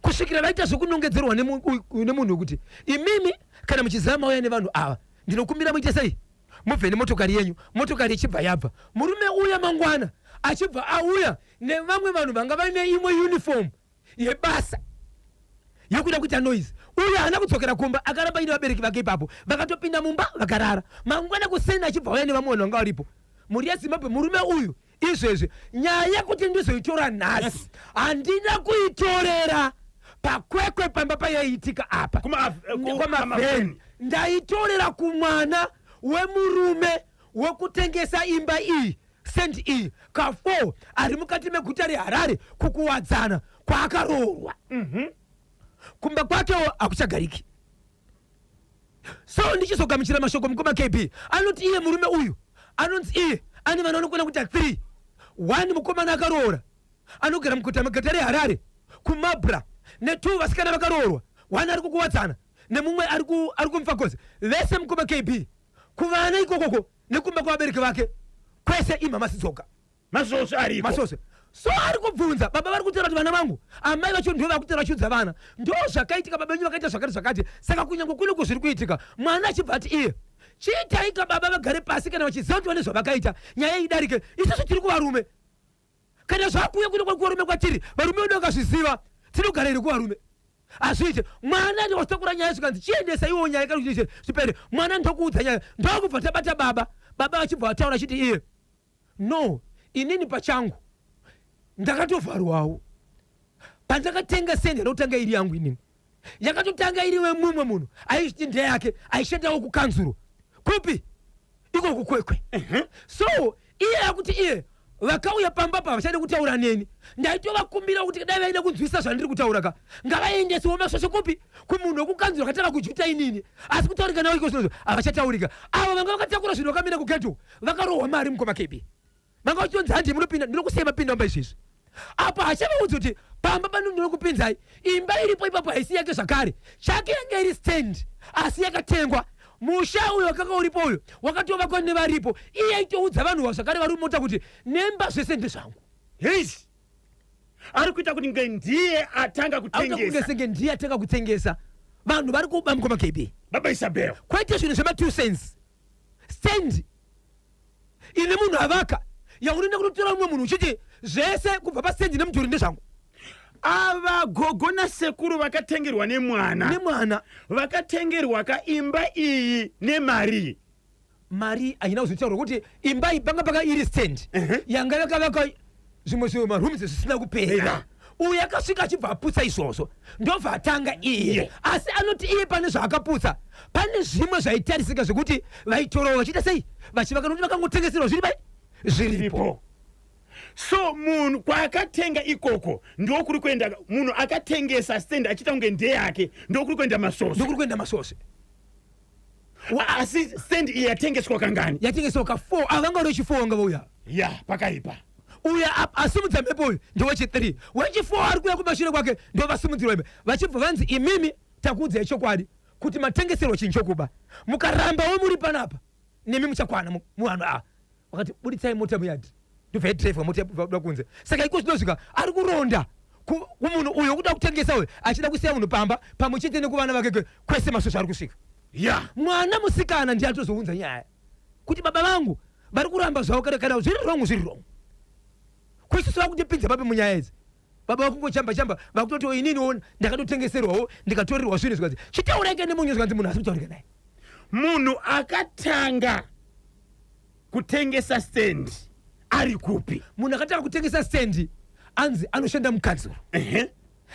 kusvikira vaita zvokunongedzerwa nemunhu wekuti imimi kana muchizama mauya nevanhu ava ndinokumbira muite sei mubve nemotokari yenyu motokari ichibva yabva murume uya mangwana achibva auya nevamwe vanhu vanga vaine imwe uniform yebasa yokuda kuita noise uya haana kudzokera kumba akaramba ine vabereki vake ipapo vakatopinda mumba vakarara mangwana kusena achibva auya nevamwe vanhu vanga varipo muri yeZimbabwe murume uyu izvezvi nyaya kuti ndizoitora nhasi handina kuitorera pakwekwe pamba payaiitika apa kwamavheni ndaitorera kumwana wemurume wekutengesa imba iyi sendi iyi ka4 ari mukati meguta reHarare kukuwadzana kwaakaroorwa kumba kwakewo hakuchagariki so ndichizogamuchira mashoko mukoma KB anoti iye murume uyu anonzi iye ane vanhu vanokwana kuita 3 1 mukomana akaroora anogara muguta reHarare kumabra ne2 vasikana vakaroorwa 1 ari kukuwadzana nemumwe ari kumfakozi vese mukoma KB kuvana ikokoko nekumba kwavabereki vake kwese imamasi dzoga masose ariko masose so ari kubvunza baba vari kutaura kuti vana vangu amai vacho ndivo vakutera vachudza vana ndo zvakaitika baba venyu vakaita zvakati saka kunyange kune kuzviri kuitika mwana achibva ati iye chitaika baba vagare pasi kana vachiziva kuti vane zvavakaita nyaya idarike. Isusu tiri kuvarume kana zvakuuya kuita kuvarume kwatiri varume vedu vakazviziva tinogara iri kuvarume azviite mwana ndiwasitakura nyaya zvikanzi chiendesa iwo nyaya kana zvipere mwana ndokuudza nyaya ndokubva tabata baba vachibva vataura chiti iye no inini pachangu ndakatovharwawo pandakatenga sendi yanotanga iri yangu inini yakatotanga iri wemumwe munhu aisviti ndeyake aishandawo kukanzuro kupi iko kukwekwe so iye akuti iye vakauya pamba pa vachade kutaura neni ndaitovakumbira kuti dai vaida kunzwisa zvandiri kutaura ka ngavaendesewo masvosvo kupi kumunhu wekukanzuro akatanga kujuta inini asi kutaurika nawo iko zvinozvo havachataurika avo vanga vakatakura zvinhu vakamira kugeto vakarohwa mari mukomakebi vanga vachionzi handi munopinda ndinokusema pinda mba izvizvi apa hachavaudza kuti pamba pano ndinokupinzai imba iripo ipapo haisi yake zvakare chake yanga iri stand asi yakatengwa musha uyo wakanga uripo uyo wakatovakwa nevaripo iye aitoudza vanhu zvakare vari mota kuti nemba zvese ndezvangu heisi ari kuita kuti nge ndiye atanga kutengesa ndiye atanga kutengesa vanhu vari kuba mukomakebi baba Isabel kwaite zvinhu zvema 2 cents stand ine munhu avaka yaunenda kunotora mumwe munhu uchiti zvese kubva pasendi nemudhuri ndezvangu ava gogo nasekuru vakatengerwa nemwana vakatengerwa kaimba iyi nemari haina kuzotaurwa kuti imba iyi panga paka iri stand yanga yakavaka zvimwe zvimwe marooms zvisina kupera uyu akasvika achibva aputsa izvozvo ndobva atanga iye asi anoti iye pane zvaakaputsa pane zvimwe zvaitarisika zvekuti vaitorawo vachiita sei vachivaka nokuti vakangotengeserwa zviripo so munhu kwaakatenga ikoko ndokuri kuenda munhu akatengesa stand achiita kunge ndeyake ndokuri kuenda masvosve asi stand iyi yatengeswa kangani yatengeswa ka 4 avanga uri wechi4 wanga vauya pakaipa uya asimudza mhepo uyu ndewechi3 wechi4 ari kuya kumashure kwake ndovasimudzirwa imbe vachibva vanzi imimi takuudzai chokwadi kuti matengeserwo chinhu chokuba mukarambawo muri panapa nemi muchakwana muvanhu wakati buditsai mota muyadhi ndobva idhiraivha mota yabuda kunze saka iko zvinosvika ari kuronda kumunhu uyo kuda kutengesa uyo achida kusiya munhu pamba pamwe chete nekuvana vake kwese masvosvo ari kusvika mwana musikana ndiye atozounza nyaya kuti baba vangu vari kuramba zvavo kana zviri rongo kwisusu vakutipinza pape munyaya idzi baba vakungochamba vakutoti inini ndakatotengeserwawo ndikatorirwa zvinhu zvikanzi chitaurike nemunyu zvikanzi munhu asi kutaurika naye munhu akatanga kutengesa stand ari kupi munhu akatanga kutengesa stand anzi anoshanda mukanzuro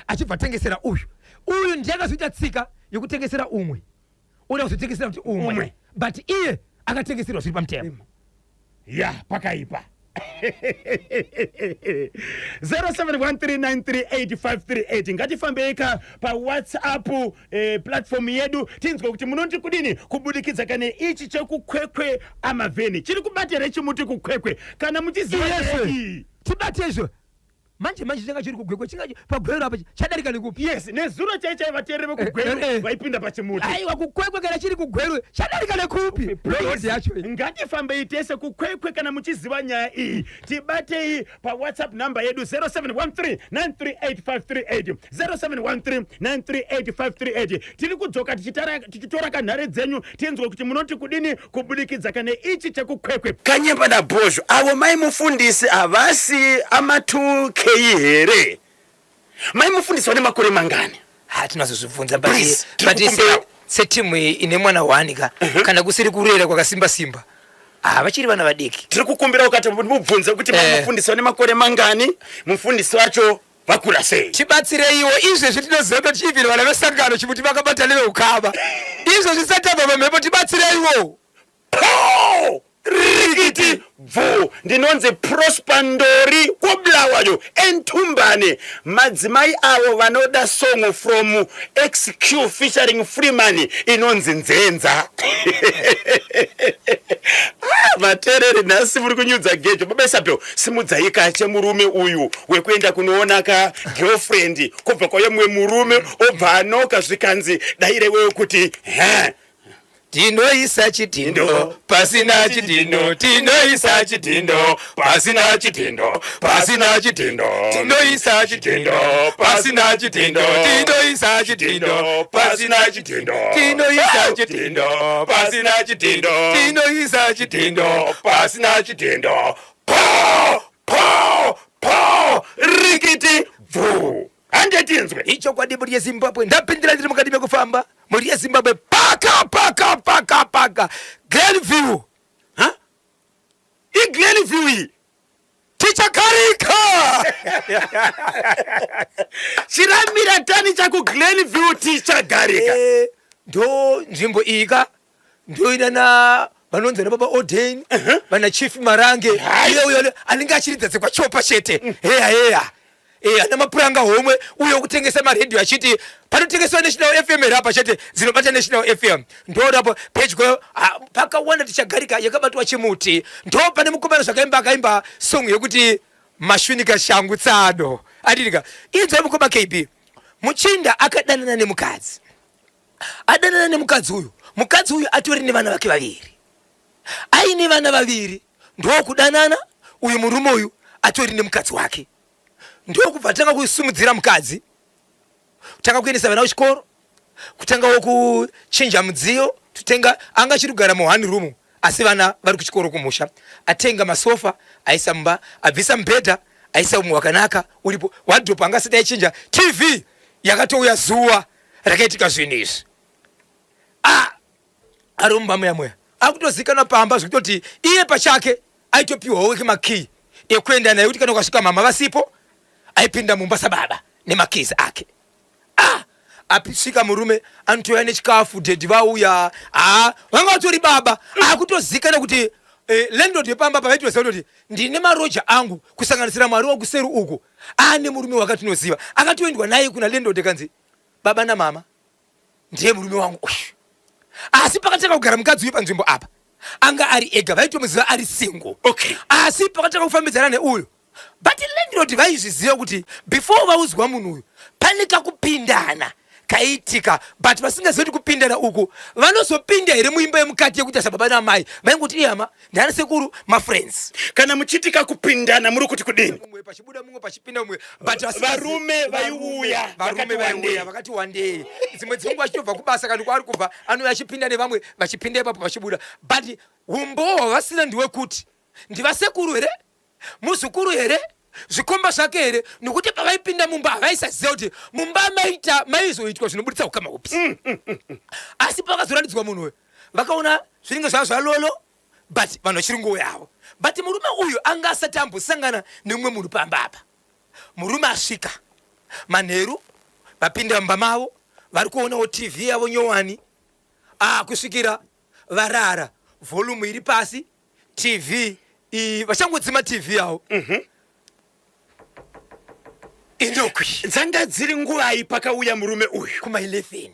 achibva atengesera uyu ndiye akazoita tsika yekutengesera umwe oda kuzotengesera kuti umwe but iye akatengeserwa zviri pamutemo pakaipa 0713938538 ngatifambeika pawhatsapp platform yedu tinzwe kuti munoti kudini kubudikidza kane ichi chekukwekwe amavheni chiri kubatira chimuti kukwekwe kana muchiziva tibate izvo manje changa chiri kugwekwe pagwero apa chadarika nekupi nezuro chaichai vateereri vekugwero vaipinda pachimuti aiwa kukwekwe kana chiri kugwero chadarika nekupi rodi yacho ngatifambei tese kukwekwe kana muchiziva nyaya iyi tibatei pawhatsapp namba yedu 0713938538 0713938538 tiri kudzoka tichitora kanhare dzenyu tinzwe kuti munoti kudini kubudikidza kane ichi chekukwekwe kanyemba nabhozho avo maimufundisi havasi ama2K here maimufundiswa nemakore mangani tinazozvibvunza but setimu ine mwana wanika kana kusiri kurera kwakasimba vachiri vana vadiki tiri kukumbira ukati mubvunze kuti maimufundiswa nemakore mangani mufundisi wacho vakura sei tibatsireiwo izvezvi tinoziva kuti chivhiri vana vesangano chimuti vakabatanire ukava izvo zvisatamba pamhepo tibatsireiwo rikiti bvu ndinonzi Prosper Ndori kubulawayo entumbane madzimai avo vanoda song from XQ featuring Freeman inonzi nzenza vateereri nhasi muri kunyudza gejo baba Isabel simudzayika chemurume uyu wekuenda kunoona ka girlfriend kubva kwaye mumwe murume obva anoka zvikanzi daire wewe kuti tinoisa chitindo pasina chitindo, tinoisa chitindo pasina chitindo, pasina chitindo, tinoisa chitindo pasina chitindo, tinoisa chitindo pasina chitindo, tinoisa chitindo pasina chitindo, tinoisa chitindo pasina chitindo. Po rikiti vu andetinzwe icho kwadi muri yeZimbabwe ndapindira ndiri mukati mekufamba muri yeZimbabwe paka Glenview Glenview iyi tichakarika chiramira tani chaku Glenview tichagarika ndo nzvimbo ika ndo inana vanonzana baba Oden vana Chief Marange uyo anenge achiridza kwa chopa chete heya ana mapuranga homwe uyo kutengesa maredio achiti panotengeswa National FM rapa chete zinobata National FM ndo rapo pedyo pakawanda tichagarika yakabatwa chimuti ndo pane mukomana zvakaimba akaimba song yekuti mashunika shangu tsado adidika inzwa mukoma KB muchinda akadanana nemukadzi adanana nemukadzi uyu atori nevana vake vaviri aine vana vaviri ndo kudanana uyu murume uyu atori nemukadzi wake ndo kubva tanga kusumudzira mukadzi kutanga kuendesa vana kuchikoro kutangawo kuchinja mudziyo tutenga anga chirugara mu one room asi vana vari kuchikoro kumusha atenga masofa aisa mumba abvisa mbedha aisa umwe wakanaka uripo wardrobe anga sida ichinja TV yakatouya zuwa rakaitika zvinhu izvi aromba mweya akutozikana pamba zvekutoti iye pachake aitopiwa weke makey ekuenda naye kuti kana ukasvika mama vasipo aipinda mumba sababa nemakeys ake apisvika murume anotoya nechikafu dhedhi vauya vanga vatori baba akutozikana kuti landlord yepamba pavaitoziva kuti ndine maroja angu kusanganisira mwari wakuseru uku ane murume wakatinoziva akatoendwa naye kuna landlord akanzi baba namama ndiye murume wangu asi pakataka kugara mukadzi uyu panzvimbo apa anga ari ega vaitomuziva ari single asi pakataka kufambidzana neuyo but landlord vaizviziva kuti before vauzwa munhu uyu pane kakupindana kaitika but vasingazivi kuti kupindana uku vanozopinda here muimba yemukati yekuti asababa namai vaingoti iyama ndani sekuru mafriends kana muchitika kupindana muri kuti kudini mumwe pachibuda mumwe pachipinda mumwe but varume vaiuya vakati wandei dzimwe dzenguva achitobva kubasa kana kwaari kubva anouya achipinda nevamwe vachipinda ipapo pachibuda but umbohwa vasina ndiwe kuti ndivasekuru here muzukuru here zvikomba zvake here nokuti pavaipinda mumba havaisaziva kuti mumba maizoitwa zvinobuditsa ukama upi asi pakazoratidzwa munhu uyu vakaona zviringe zvavo zvalolo but vanhu vachiringowo yavo but murume uyu anga asati ambosangana nemumwe munhu pamba apa murume asvika manheru vapinda mumba mavo vari kuonawo TV yavo nyowani kusvikira varara volume iri pasi TV vachangodzima TV yavo indokwi dzanga dziri nguvai pakauya murume uyu kuma 11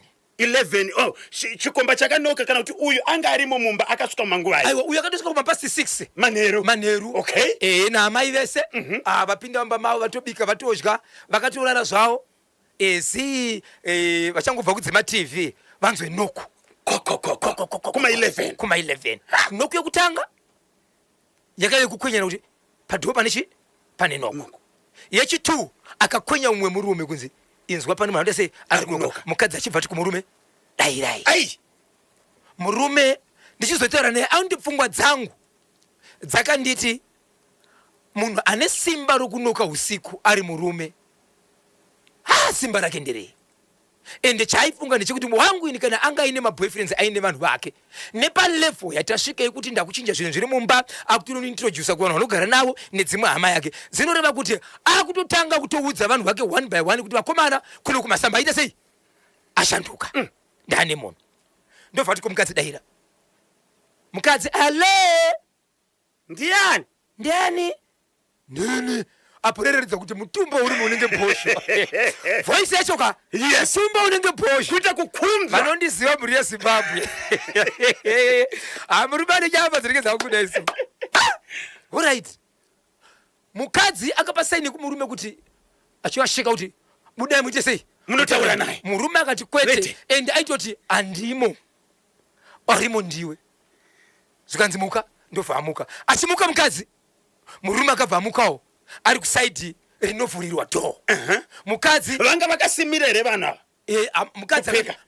chikomba chakanoka kana kuti uyu anga arimo mumba akasvika manguvai aiwa uyu akatosvika kuma pasi 6 manheru naamai vese vapinda mumba mavo vatobika vatodya vakatorara zvavo ezi vachangobva kudzima TV vanzwe noku kuma 11 noku yekutanga yakaive kukwenyana kuti padhiwo pane noku yechi2 akakwenya umwe murume kunzi inzwa pane mhando sei arikunoka mukadzi achibva kuti kumurume dai murume ndichizotaura naye aundi pfungwa dzangu dzakanditi munhu ane simba rokunoka usiku ari murume simba rake nderei ende chaifunga ndechekuti wangu ini kana anga ine maboyfriends aine vanhu vake nepalevel yatasvika yekuti ndakuchinja zvinhu zviri mumba akutonintroduce kuvanhu vanogara navo nedzimwe hama yake zinoreva kuti akutotanga kutoudza vanhu vake one by one kuti vakomana kuno kumasamba aita sei ashanduka ndane munhu ndobva kuti kumukadzi daira mukadzi ale ndiani apo rereredza kuti mutumba uri munenge bhosho voice yacho ka mutumba unenge bhosho kuita kukumva vanondiziva muri yeZimbabwe murume ane nyama dzinenge dzakudaisi alright mukadzi akapa saini kumurume kuti achiwasvika kuti budai muite sei munotaura naye murume akati kwete ende aitoti andimo arimo ndiwe zvikanzimuka ndovhamuka achimuka mukadzi murume akabvamukawo ari kusaidhi rinovhurirwa dhoo mukadzi vanga vakasimira here vanhu ava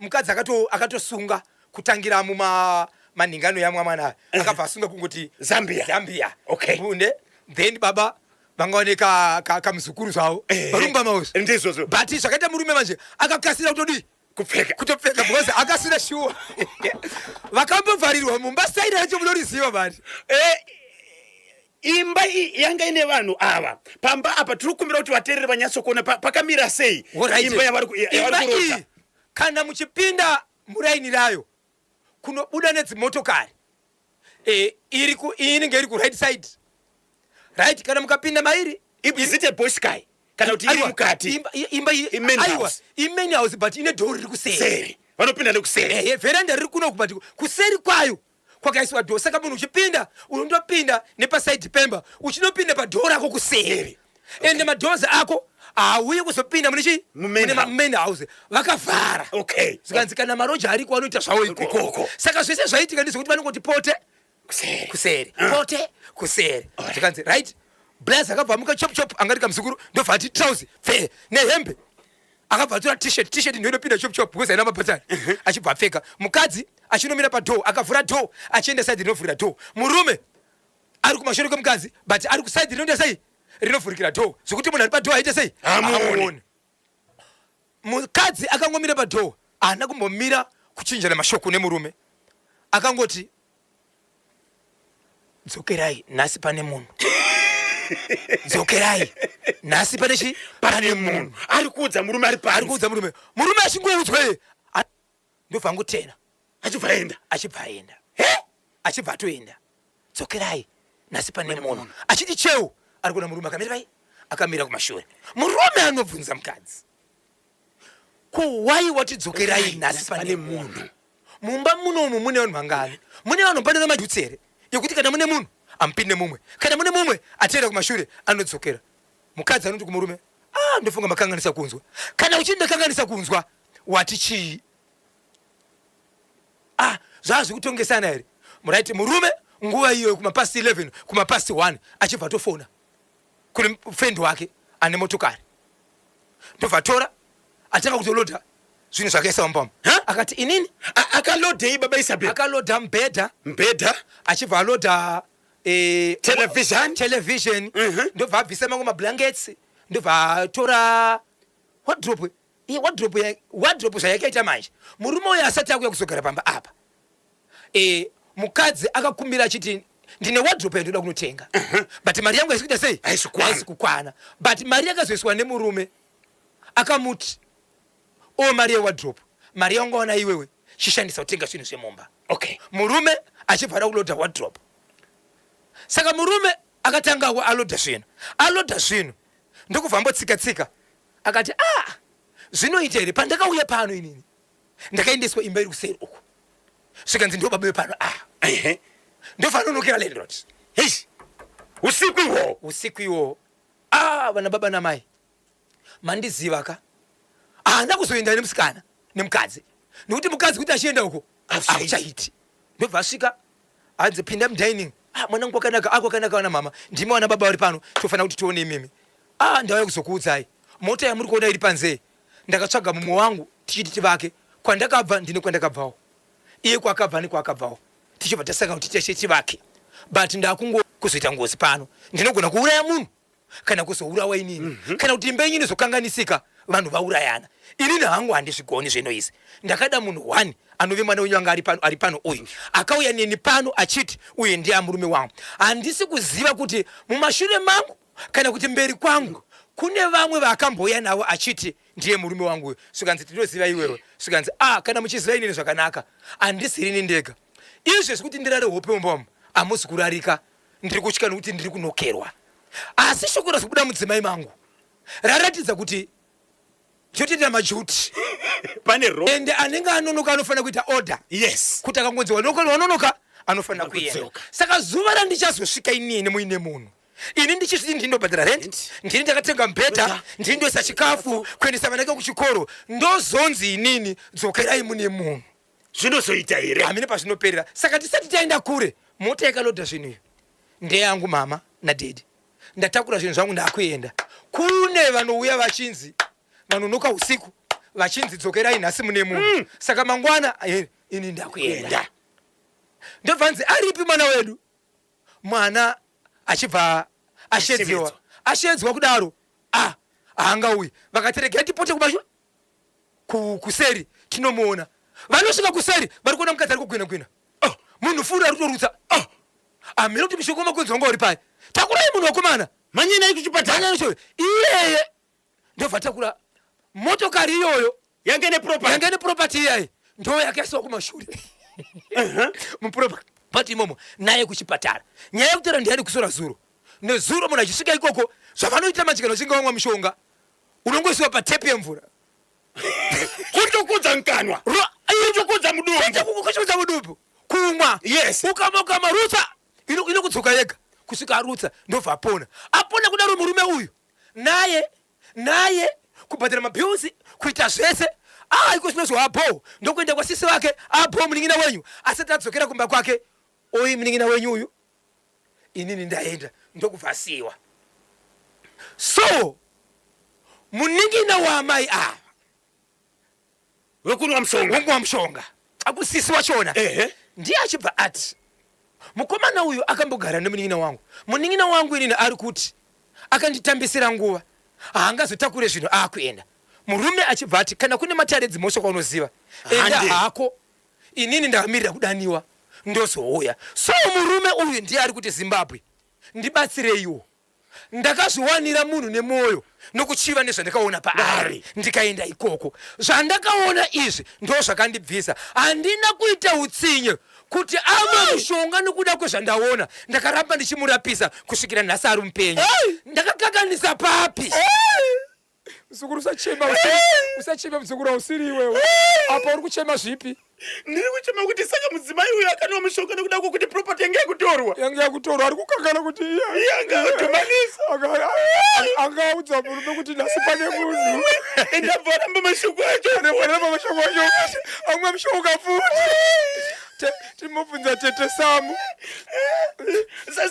mukadzi akatosunga kutangira manhingano yamwamwana akabva asunga kungoti Zambia bunde then baba vangaoneka kamuzukuru zvavo varumba mauzi ndizvozvo but zvakaita murume manje akakasira kutodii kutopfeka because akasira shuwa vakambovharirwa mumba saidi racho munoriziva bati imba yanga ine vanhu ava pamba apa tiri kukumbira kuti vateereri vanyatsokuona pakamira sei imba yavari kurota kana muchipinda muraini rayo kunobuda nedzimotokari iyi inenge iri kuright side right kana mukapinda mairi is it a boys guy kana kuti iri mukati imba main house but ine dhoo riri kuseri vanopinda nekuseri veranda riri kuno but kuseri kwayo kwakaiswa dhoo saka munhu uchipinda unondopinda nepasaidi pemba uchinopinda padhoo rako kuseri ende madhozi ako hauye kuzopinda main house vakavhara zikanzi kana maroja ariko vanoita zvavo ikoko saka zvese zvaitika ndizvokuti vanongoti pote kuseri pote kuseri zikanzi right blaze akabva muka chop angati kamuzukuru ndobva ati trouser pfe nehembe akabva atora t-shirt ndoinopinda chop because haina mabhatani achibva apfeka mukadzi achinomira padhoo akavhura dhoo achienda saidi rinovhurira dhoo murume ari kumashure kwemukadzi but ari kusaidi rinoenda sei rinovhurikira dhoo zvokuti munhu ari padhoo aita sei hamuoni mukadzi akangomira padhoo haana kumbomira kuchinjana mashoko nemurume akangoti dzokerai nhasi pane munhu dzokerai nhasi pane chi pane munhu ari kuudza murume ari kuudza murume achingoudzwa ndobva angotena achibva aenda achibva atoenda dzokerai nhasi pane munhu achiti cheu ari kuona murume akamira pai akamira kumashure murume anobvunza mukadzi kuwai wati dzokerai nhasi pane munhu mumba munomu mune vanhu vangani mune vanhu pane madhutsi here yekuti kana mune munhu ampinde mumwe kana mune mumwe atenda kumashure anodzokera mukadzi anoti kumurume ndofunga makanganisa kunzwa kana uchindakanganisa kunzwa wati chii zvazvi kutongesana here muraiti murume nguva iyo kumapasi 11 kumapasi 1 achibva atofona kune fendi wake ane motokari ndobva atora atanga kutolodha zvinhu zvakaisa mumbamo akati inini akalodhei baba Isabel akalodha mbedha achibva alodha television ndobva abvisa mamwe mablankets ndobva atora wardrobe zvayakaita manje murume uyo asati akuya kuzogara pamba apa mukadzi akakumbira achiti ndine wardrobe yandoda kunotenga but mari yangu haisikuita sei haisi kukwana but mari yakazoiswa nemurume akamuti mari yewardrobe mari yaungaona iwewe chishandisa kutenga zvinhu zvemumba murume achibva kulodha wardrobe saka murume akatangawo alodha zvinhu ndokubva ambotsika akati zvinoita here pandakauya pano inini ndakaendeswa imba iri kuseri uku zvikanzi ndo baba wepano ndofanonokera landlord usiku iwo vana baba namai mandiziva ka haana kuzoenda nemusikana nemukadzi nekuti mukadzi kuti achienda uko auchaiti ndobva asvika hanzi pinda mudining mwanangu kwakanaka wana mama ndimi wana baba vari pano tofanira kuti tione imimi ndauya kuzokuudzai mota yamuri kuona iri panze ndakatsvaga mumwe wangu tichiti tivake kwandakabva ndine kwandakabvawo iye kwakabva nekwaakabvawo tichibva tasanga kuti teshe tivake but ndakungo kuzoita ngozi pano ndinogona kuuraya munhu kana kuzourawa inini kana kuti imba yenyu inozokanganisika vanhu vaurayana inini hangu handizvigoni zvino izi ndakada munhu 1 anove mwana wenyu anga ari pano uyu akauya neni pano achiti uye ndiye murume wangu handisi kuziva kuti mumashure mangu kana kuti mberi kwangu kune vamwe vaakambouya navo achiti ndiye murume wangu uyu svikanzi tinoziva iwewe svikanzi kana muchiziva inini zvakanaka handisirini ndega izvo zvekuti ndirare hope mumbamu hamuzi kurarika ndiri kutya nokuti ndiri kunokerwa asi shoko razobuda mudzimai mangu raratidza kuti chotoita majuti ende anenge anonoka anofanira kuita order kuti akangonzi wanonoka anofanira kuenda saka zuva randichazosvika inini muine munhu ini ndichizviti ndinobhadhara rent ndini ndakatenga mbedha ndini ndoisa chikafu kuendesa vanake kuchikoro ndozonzi inini dzokerai mune munhu zvinozoita here hamine pazvinoperera. Saka tisati taenda kure mota yakalodha zvinhu iyo ndeyangu mama nadhedhi. Ndatakura zvinhu zvangu ndakuenda. Kune vanouya vachinzi vanonoka usiku vachinzi dzokerai nhasi mune munhu. Saka mangwana ini ndakuenda. Ndobvanzi aripi mwana wedu? Mwana achibva ashedzwa kudaro haangauyi. Vakateregera tipote kumashure kuseri tinomuona. Vanosvika kuseri vari kuona mukadzi ari kugwina munhu furu ari kutorutsa. Amira kuti mishoko makonzi wanga uri pai. Takurai munhu wakomana manyinai kuchipatara iyeye. Ndobva takura motokari iyoyo yange neproperty iyayi ndo yakaiswa kumashure muproperty imomo naye kuchipatara. Nyaya yekutera ndiani kusora zuro nezuro munhu achisvika ikoko zvavanoita majikano chinga wamwa mishonga unongoisiwa patepi yemvura kutokudza nkanwa kuchikudza mudumbu kumwa. Yes. Ukama rutsa inokudzoka yega kusvika arutsa ndobva apona kudaro murume uyu naye kubhadhara mabhiuzi kuita zvese iko zvinozwa apo ndokuenda kwasisi wake apo munin'ina wenyu asati adzokera kumba kwake. Oyi munin'ina wenyu uyu inini ndaenda ndokubva asiwa. So munin'ina waamai ava wekunwa mushonga akusisi wachona ndiye achibva ati mukomana uyu akambogara nemunin'ina wangu. Munin'ina wangu inini ari kuti akanditambisira nguva haangazotakure zvinhu akuenda. Murume achibva ati kana kune matare dzimhosva kwaunoziva enda hako inini ndamirira kudaniwa ndozouya. So murume uyu ndiye ari kuti Zimbabwe ndibatsireiwo. Ndakazviwanira munhu nemwoyo nokuchiva nezvandakaona paari ndikaenda ikoko. Zvandakaona izvi ndo zvakandibvisa. Handina kuita utsinye kuti amwe mushonga nokuda kwezvandaona. Ndakaramba ndichimurapisa kusvikira nhasi ari mupenyu. Ndakakanganisa papi? Mzukuru usachema mzukuru usiri iwewe. Apa uri kuchema zvipi? Ndiri kuchema kuti saka mudzimai uyu akanwa mushonga nekuda kwokuti property yange yakutorwa ari kukangana kuti yangaudhumanisa angaudza murume kuti nhasi pane munhu ndabva aramba mashoko acho amwe mushonga futi timubvunza tete Samu.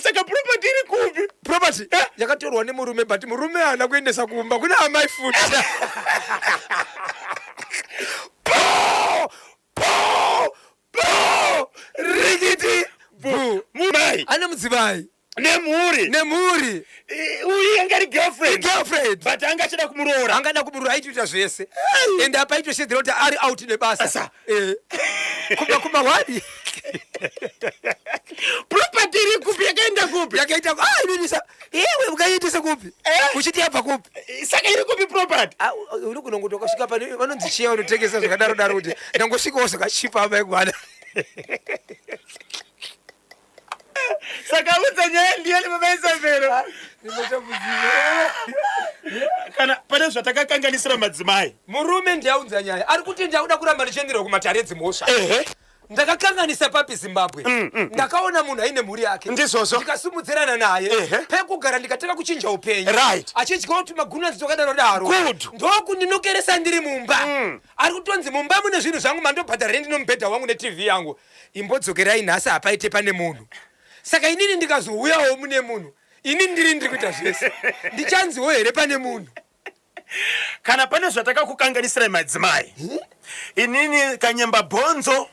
Saka property iri kupi? Property yakatorwa nemurume but murume haana kuendesa kumba kuna amai futi. Rigiti mumai ane mudzimai nemhuri uyu yanga ari girlfriend but angachida kumuroora aititoita zvese ende apa aitoshedzera kuti ari out nebasa kuma wadi property iri kupi yakaenda kupi yakaita inonisa iwe ukaitise kupi uchiti yabva kupi saka iri kupi property uri kunongoti wakasvika pane vanonzi chiya unotengesa zvakadaro kuti ndangosvikawo zvakachipa amai kwana. Saka udza nyaya ndiyani mamaisa mbero kana pane zvatakakanganisira madzimai. Murume ndiyaudza nyaya ari kuti ndauda kuramba ndichiendera kumatare dzimhosva. Ndakakanganisa papi Zimbabwe. Ndakaona munhu aine mhuri yake ndizvozvo ndikasumudzirana naye pekugara ndikataka kuchinja upenyu achidyawo tumaguna dzokadaro ndokundinokeresa ndiri mumba. Ari kutonzi mumba mune zvinhu zvangu mandobhadhara ndinomubhedha wangu neTV yangu imbodzokerai nhasi apaite pane munhu. Saka inini ndikazouyawo mune munhu ini ndiri kuita zvese ndichanziwo here pane munhu. Kana pane zvatakakukanganisira madzimai inini kanyemba bhonzo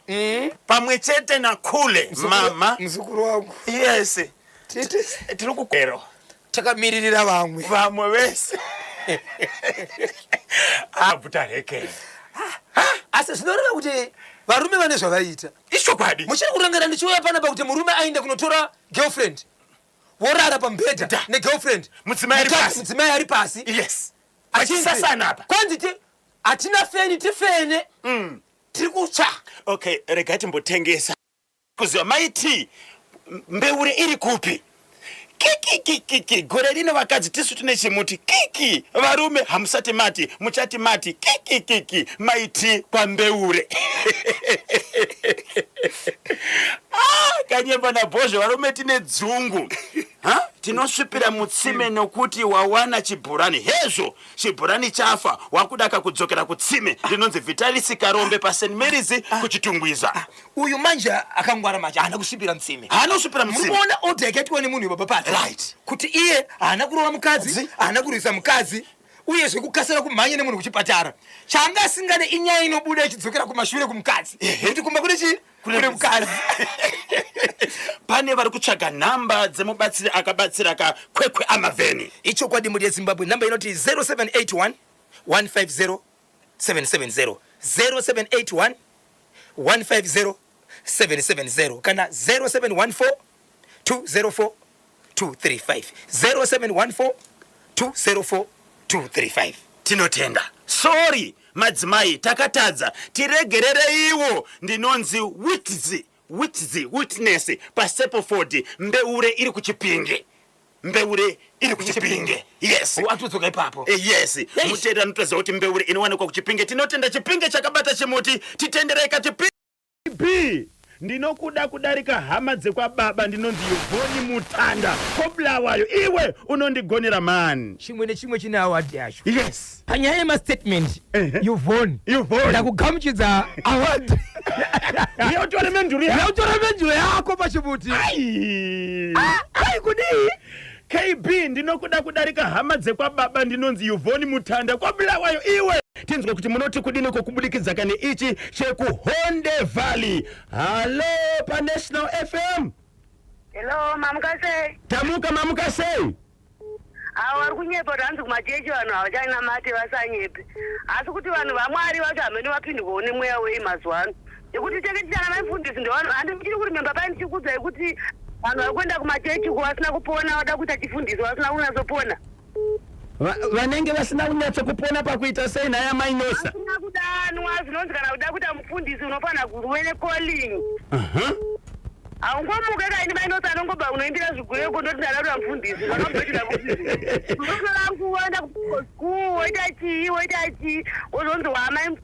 pamwe chete nakule mama muzukuru wangu. Yes tiri kukero takamiririra vamwe vese abutarekera asi zvinoreva kuti varume vane zvavaita ishokwadi. Muchiri kurangana ndichiuya panapa kuti murume ainde kunotora girlfriend worara pambedha negirlfriend mudzimai ari pasi. Yes achisasana apa kwanzi hatina feni tifene tiri kutsva. Okay regai timbotengesa kuziva maiti mbeure iri kupi. Kiki gore rino vakadzi tisu tine chimuti kiki varume hamusati mati muchati mati kiki maiti pambeure. Kanyemba nabhozho varume tine dzungu tinosvipira mutsime nokuti wawana chibhurani. Hezvo chibhurani chafa wakudaka kudzokera kutsime rinonzi Vitalis Karombe paSt Mary's kuchitungwiza. Uyu manje akangwara manje hana kusvipira mutsime. Hana kusvipira mutsime. Munoona order yakaitwa nemunhu baba pati. Right. Kuti iye hana kurova mukadzi, hana kurwisa mukadzi. Uye zvekukasira kumhanya nemunhu kuchipatara. Changa asingane inyaya inobuda ichidzokera kumashure kumukadzi. Kuti kumba kune chi? Kune mukadzi. Pane vari kutsvaga nhamba dzemubatsiri akabatsira kakwekwe amavheni. Ichokwadi muri yeZimbabwe namba inoti 0781 150 770 0781 150 770 kana 0714 204 235 0714 204 235. Tinotenda. Sorry madzimai takatadza, tiregerere iwo. Ndinonzi witness paStepford Mbeure iri kuchipinge. Mbeure iri kuchipinge. Yes. Watudzoka ipapo. Yes. Mutenda notodza kuti Mbeure inowanikwa kuchipinge. Tinotenda chipinge chakabata chimuti, titendereka chipinge. B. Ndinokuda kudarika hama dzekwababa ndinonzi Yvonne Mutanda. Kobulawayo iwe unondigonera man. Chimwe nechimwe chine award yacho. Yes. Panyaya yemastatement Yvonne Yvonne ndakugamuchidza award. Yautora menduru yako pachimuti. Ai kudii. KB ndinokuda kudarika hama dzekwababa ndinonzi Yvonne Mutanda. Kobulawayo iwe tinzwe kuti munoti kudini kokubudikidza kane ichi chekuHonde Valley. Hello pa National FM. Hello mamukase. Tamuka mamukase. Vari kunyepa tanzi kumachechi vanhu havachana mate vasanyepe. Asi kuti vanhu vaMwari vacho hamene vapinde kuone mweya wei mazuva ano. Ekuti chekechana maifundisi ndovanhu handichiri kurimemba paini chikudzai kuti vanhu vari kuenda kumachechi vasina kupona vada kuita chifundisi vasina kunatsopona. Vanenge vasina kunyatsokupona pakuita sei nhaya mainosa. Vasina kudanwa zvinonzi kana kuda kuita mufundisi unofanira kuruwene calling. Haungomuke kaini mainosa anongoba unoimbira zvigureko ndoti ndadaura mufundisi vakamboitira mufundisi. Unotora nguva woenda kuskuu woita chii wozonzi wamai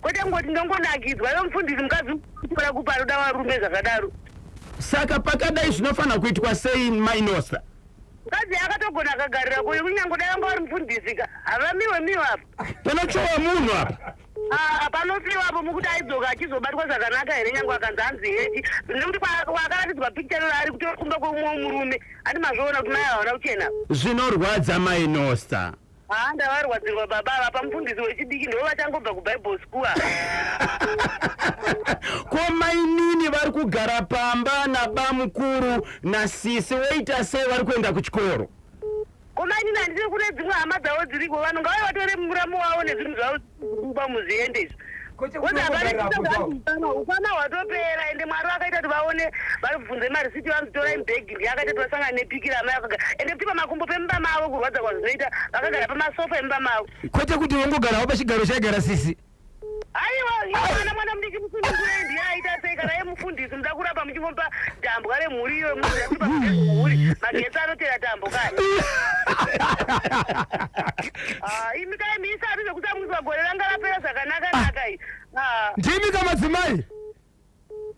kwete ngoti ndongonakidzwa iwe mufundisi mukadzi kutora kupa anoda varume zvakadaro. Saka pakadai zvinofanira kuitwa sei mainosa? Mukadzi akatogona akagarira kuyo kunyange dai anga vari mufundisi havamiwe apa. Panochowa munhu apa. Panofiwapo mukuti aidzoka achizobatwa zvakanaka here nyange akanzi hanzi hechi. Nekuti kwakaratidzwa pikicha rero ari kutora kumba kwemumwe murume ati mazviona kuti mai havana kuchena. Zvinorwadza mainosa. Ndavarwadzirwa baba vapa mufundisi wechidiki ndo vachangobva kuBible school. Ko mainini vari kugara pamba nabamukuru nasisi woita sei vari kuenda kuchikoro? Ko mainini handisi kune dzimwe hama dzavo dziriko vanhu ngavai vatore muramo wavo nezvinhu zvavo kuba muziende izvi. Ufana hwatopera ende Mwari vakaita kuti vaone vari kubvunze marisiti vanzotora mbegi ndi akaita kuti vasangana nepikira amai vakagara ende kuti pamakumbo pemba mavo kurwadza kwazvinoita vakagara pamasofa emba mavo. Kwete kuti vongogarawo pachigaro chaigara sisi. Aiwa ana mwana mudiki mufundisi ndiye aita sei kana yemufundisi muda kurapa muchimopa tambwa remhuri iyo mhuri magetsi anotera tambo kani. Imi kai miisati zvekusamwiswa gore ranga rapera zvakanaka iyi. Ndimi kamadzimai.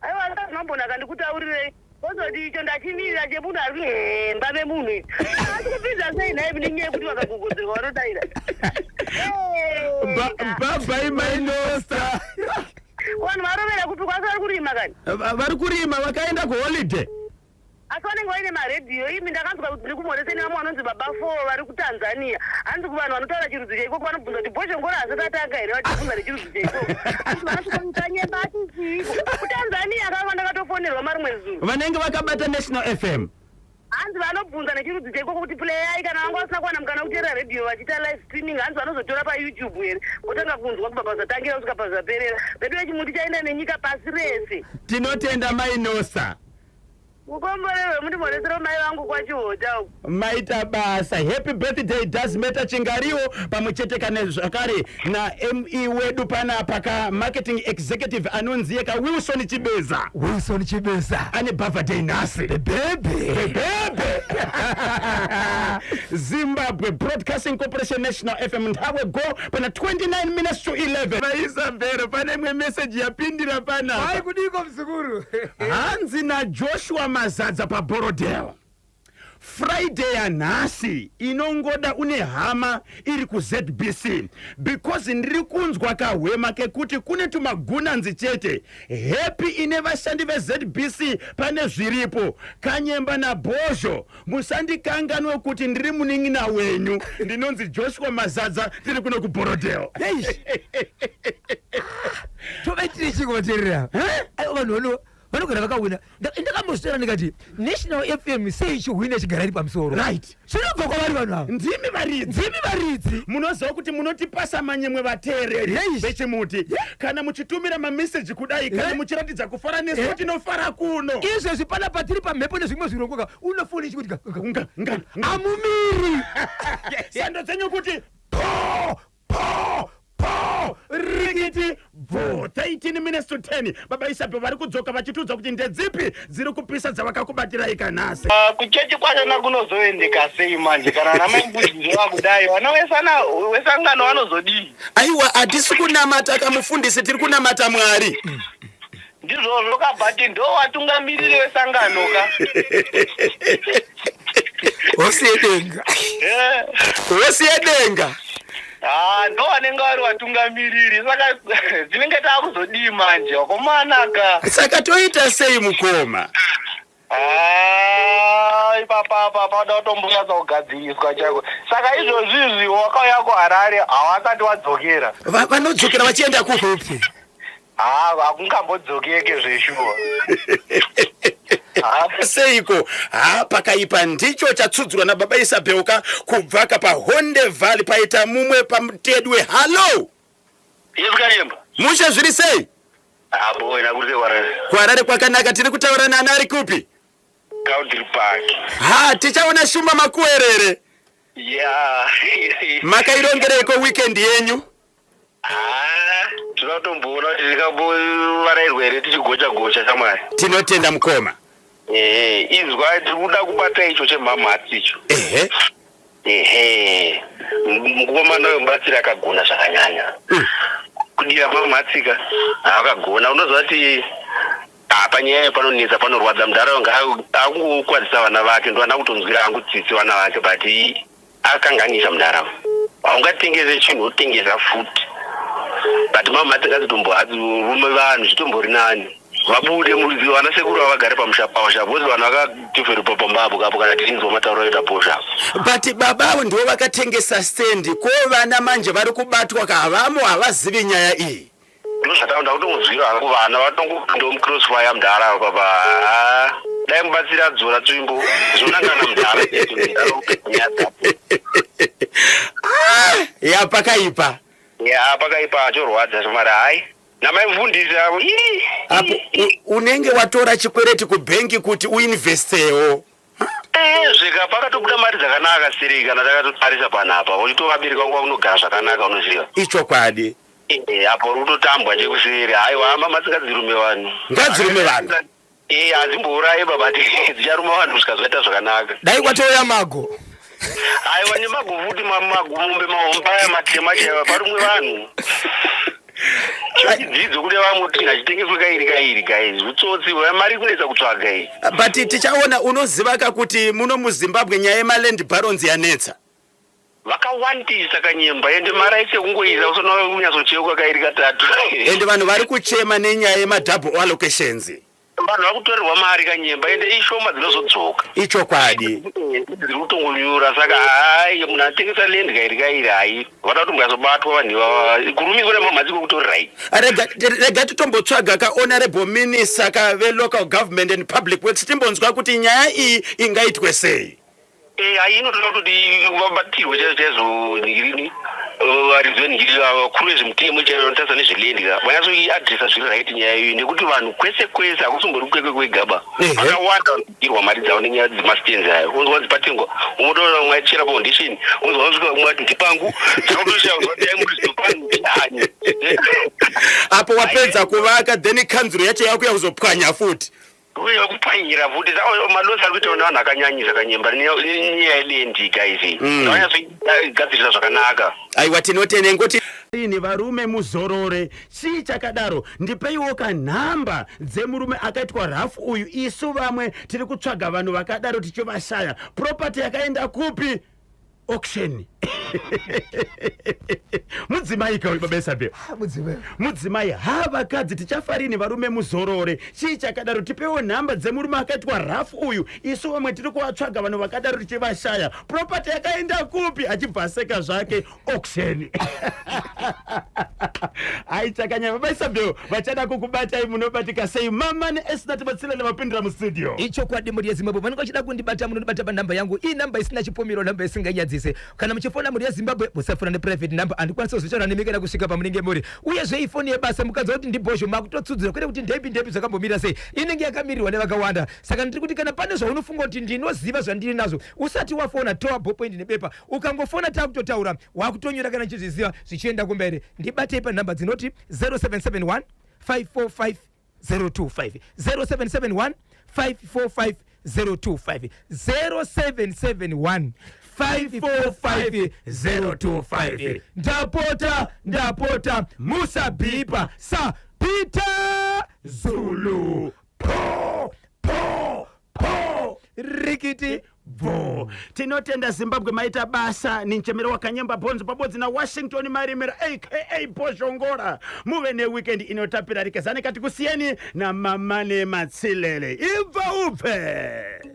Aiwa ndazvinombonaka ndikutaurirei. Ozoti icho ndachimirira chemunhu ari mbame munhu. Asi kupinza sei naye mine yekuti vakagogodzerwa vanodaira. Bye mainosa. Vanhu varovera kuti kwasi vari kurima kani? Vari kurima vakaenda kuholiday. Asi vanenge vaine maredhiyo. Imi ndakanzwa kuti ndiri kuMhoreseni vamwe vanonzi baba 4 vari kuTanzania. Hanzi kuvanhu vanotaura chirudzi chaikoko vanobvunza kuti Bosho Ngoro hasati atanga here vachibvunza nechirudzi chaikoko. Asi vanosvika mukanyemba atisiiko. kuTanzania kava ndakatofonerwa mari mwezuru. Vanenge vakabata National FM. Hanzi vanobvunza nechirudzi chaikoko kuti play kana vanga vasina kuwana mukana kuteera redhiyo vachiita live streaming hanzi vanozotora paYouTube here. Votanga kunzwa kubva pazatangira kusvika pazaperera. Vedu vechimuti chaenda nenyika pasi rese. Tinotenda mainosa. Mukomborewe muti mhoresero mai vangu kwachihota uku. Maita basa. Happy birthday does matter chingariwo pamwechete kana zvakare na ME wedu panapa ka marketing executive anonziyeka Wilson Chibeza. Ane birthday nasi. Bebe. Zimbabwe Broadcasting Corporation National FM nthawe go pana 29 minutes to 11. Maisa mbere pane mwe message yapindira pana. Hai kudiko mzukuru. Hanzi na Joshua Mazadza pa Borodale. Friday yanhasi inongoda une hama iri kuZBC because ndiri kunzwa kahwema kekuti kune tumagunanzi chete. Happy ine vashandi veZBC pane zviripo. Kanyemba naBozho musandikanganwe kuti ndiri muning'ina wenyu. Ndinonzi Joshua Mazadza tiri kuno kuBorodale. Tovetiri chikoterera. Vanhu vanogara vakawina. Ndakamboshera ndikati National FM sei chihwine chigarari pamusoro. Right. Chinobva kwavari vanhu ava. Ndimi varidzi. Munoziva kuti munotipasa manyemwe vateereri vechimuti. Kana muchitumira mameseji kudai kana muchiratidza kufara nesu tinofara kuno. Izvezvi pana patiri pamhepo nezvimwe zvirongoka unofoni chikuti amumiri. Sando dzenyu kuti rikiti vhota 18 minutes to 10. Baba Isape vari kudzoka vachitudza kuti ndedzipi dziri kupisa dzavakakubatirai kanhasi. Kuchechi kwachona kunozoendeka sei manje kana namaimbudziwa kudai vana wesangano vanozodii? Aiwa hatisi kunamata kamufundisi tiri kunamata Mwari. Ndizvozvo kabhati ndo watungamiriri wesangano ka. Wosiyedenga. Ndo vanenge vari vatungamiriri saka dzinenge taakuzodii manje wakomanaka. Saka toita sei mukoma? Ipapa pada kutombonyatsa kugadziriswa chako. Saka izvozvizvi wakauya kuHarare hawasati wadzokera. Vanodzokera vachienda kuhope. Hakungambodzokeke zveshuwa. Seiko pakaipa ndicho chatsudzurwa naBaba Isabeuka kubvaka paHonde Valley paita mumwe pamutedwe. Hallo Kanyemba musha zviri sei? Boina kuti kuHarare kwakanaka. Tiri kutaura nani ari kupi? Country Park. Tichaona shumba makuwerere. Makairongereko weekend yenyu? Tinotomboona kuti tikambovarairwa here tichigocha shamwari. Tinotenda mukoma. Izwa tiri kuda kubata icho chemamhatsi icho. Mukomana wemubatsiri akagona zvakanyanya. Kudira mamhatsika akagona. Unoziva kuti panyaya panonetsa panorwadza muntaraunda akungokwadzisa vana vake ndo vana kutonzwira angu tsitsi vana vake but akanganisa muntaraunda. Haungatengese chinhu wotengesa futi. But mamhatsika dzitomborume vanhu zvitombori nani. Vabude murudzivo vana sekuru vagare pamusha pavo vozi vanhu vakatiferupa pambabo kapo kana tichinzwa matauro aita posha. But babavo ndivo vakatengesa stendi ko vana manje vari kubatwa havamo havazivi nyaya iyi. Ndozvataunda kutongozwira hangu vana vatongopandomcrossfire mudhara papa dai mubatsiri adzora tsvimbo zonangana mudhara pakaipa. Pakaipa achorwadza zvomari hai namaimvundisi avo apo unenge watora chikwereti kubhengi kuti uinvestewo. Zvika pakatobuda mari dzakanaka siri kana takatotarisa panapa uchitovabereka nguva kunogara zvakanaka unoziva. Ichokwadi. Apo rutotambwa chekuseri haiwa mamatsingadzirume vanhu. Ngadzirume vanhu. Hadzimbourayi babati dzicharuma vanhu zvikazoita zvakanaka. Dai kwatouya mago. Haiwa nemago futi magumbe mahombaya matema chaiva parumwe vanhu. Chidzidzo kune vamwe kuti ngachitengeswe kairi guys. Utsotsi mari kunetsa kutsvaga iyi. But tichaona unoziva kuti muno muZimbabwe nyaya yemaland barons yanetsa. Vakawandisa Kanyemba ende mari aise kungoisa usona kunyatsochekwa kairi katatu. Ende vanhu vari kuchema nenyaya yemadouble allocations. Vanhu vakutorerwa mari Kanyemba ende ishoma dzinozodzoka. Ichokwadi. Dziri kutongonyura saka hai munhu atengesa land kairi hai vada kuti mungazobatwa vanhu kurumiswa nemamhatsi kokutorera iyi. Rega titombotsvaga ka-honorable minister kave-local government and public works timbonzwa kuti nyaya iyi ingaitwe sei. Hai inotoda kuti vabatirwe chaizvo ngirini varidzi vakuru vezvemutemo chanotarisa nezvelendi vanyatsoiadresa zviri raiti nyaya iyoyi nekuti vanhu kwese hakusimbori kwekwe kwegaba vakawanda vanogirwa mari dzavo nenyaya dzemastenzi ayo unzwa dzipatengwa unotoona mwaichera foundation unzwa vasvika mwati ndipangu sakautoshaaimurizopani apo wapedza kuvaka then kanzuro yacho yakuya kuzopwanya futi uye kupanyira futi malosi ari kuita vanhu akanyanyisa Kanyemba nenyaya yelendi guys vanyatsoigadzirisa zvakanaka. Aiwa tinotene ngoti ini varume muzorore chii chakadaro ndipeiwo kanhamba dzemurume akaitwa rafu uyu isu vamwe tiri kutsvaga vanhu vakadaro tichivashaya property yakaenda kupi auction mudzimai kauyu babesabhe mudzimai vakadzi tichafarini varume muzorore chii chakadaro tipewo nhamba dzemurume akaitwa rafu uyu isu vamwe tiri kuvatsvaga vanhu vakadaro tichivashaya property yakaenda kupi achibvaseka zvake auction aichakanya babesabhe vachada kukubatai munobatika sei mama neesina tibatsira nevapindira mustudio ichokwadi muri yezimbabwe vanenge vachida kundibata munondibata panhamba yangu iyi nhamba isina chipomero nhamba isinganyadzise kana muchifona muri yezimbabwe musafona neprivate number andikwanisa kuzotaura nemikana kusvika pamunenge muri uyezve ifoni yebasa mukadza kuti ndibhozho makutotsudzira kwete kuti ndepi zvakambomira sei inenge yakamirirwa nevakawanda saka ndiri kuti kana pane zvaunofunga kuti ndinoziva zvandiri nazvo usati wafona toa ballpoint nebepa ukangofona takutotaura wakutonyora kana chizviziva zvichienda kumberi ndibatei panhamba dzinoti 0771 545 025 0771 545 025 0771 545 025 ndapota musabhipa sa Peter Zulu po rikiti vo tinotenda zimbabwe maita basa ni nchemero wakanyemba bhonzo pabodzi na Washington marimera aka Bozhongora muve neweekend inotapira rikezane kati kusiyeni na Mamane Matsilele ibva upe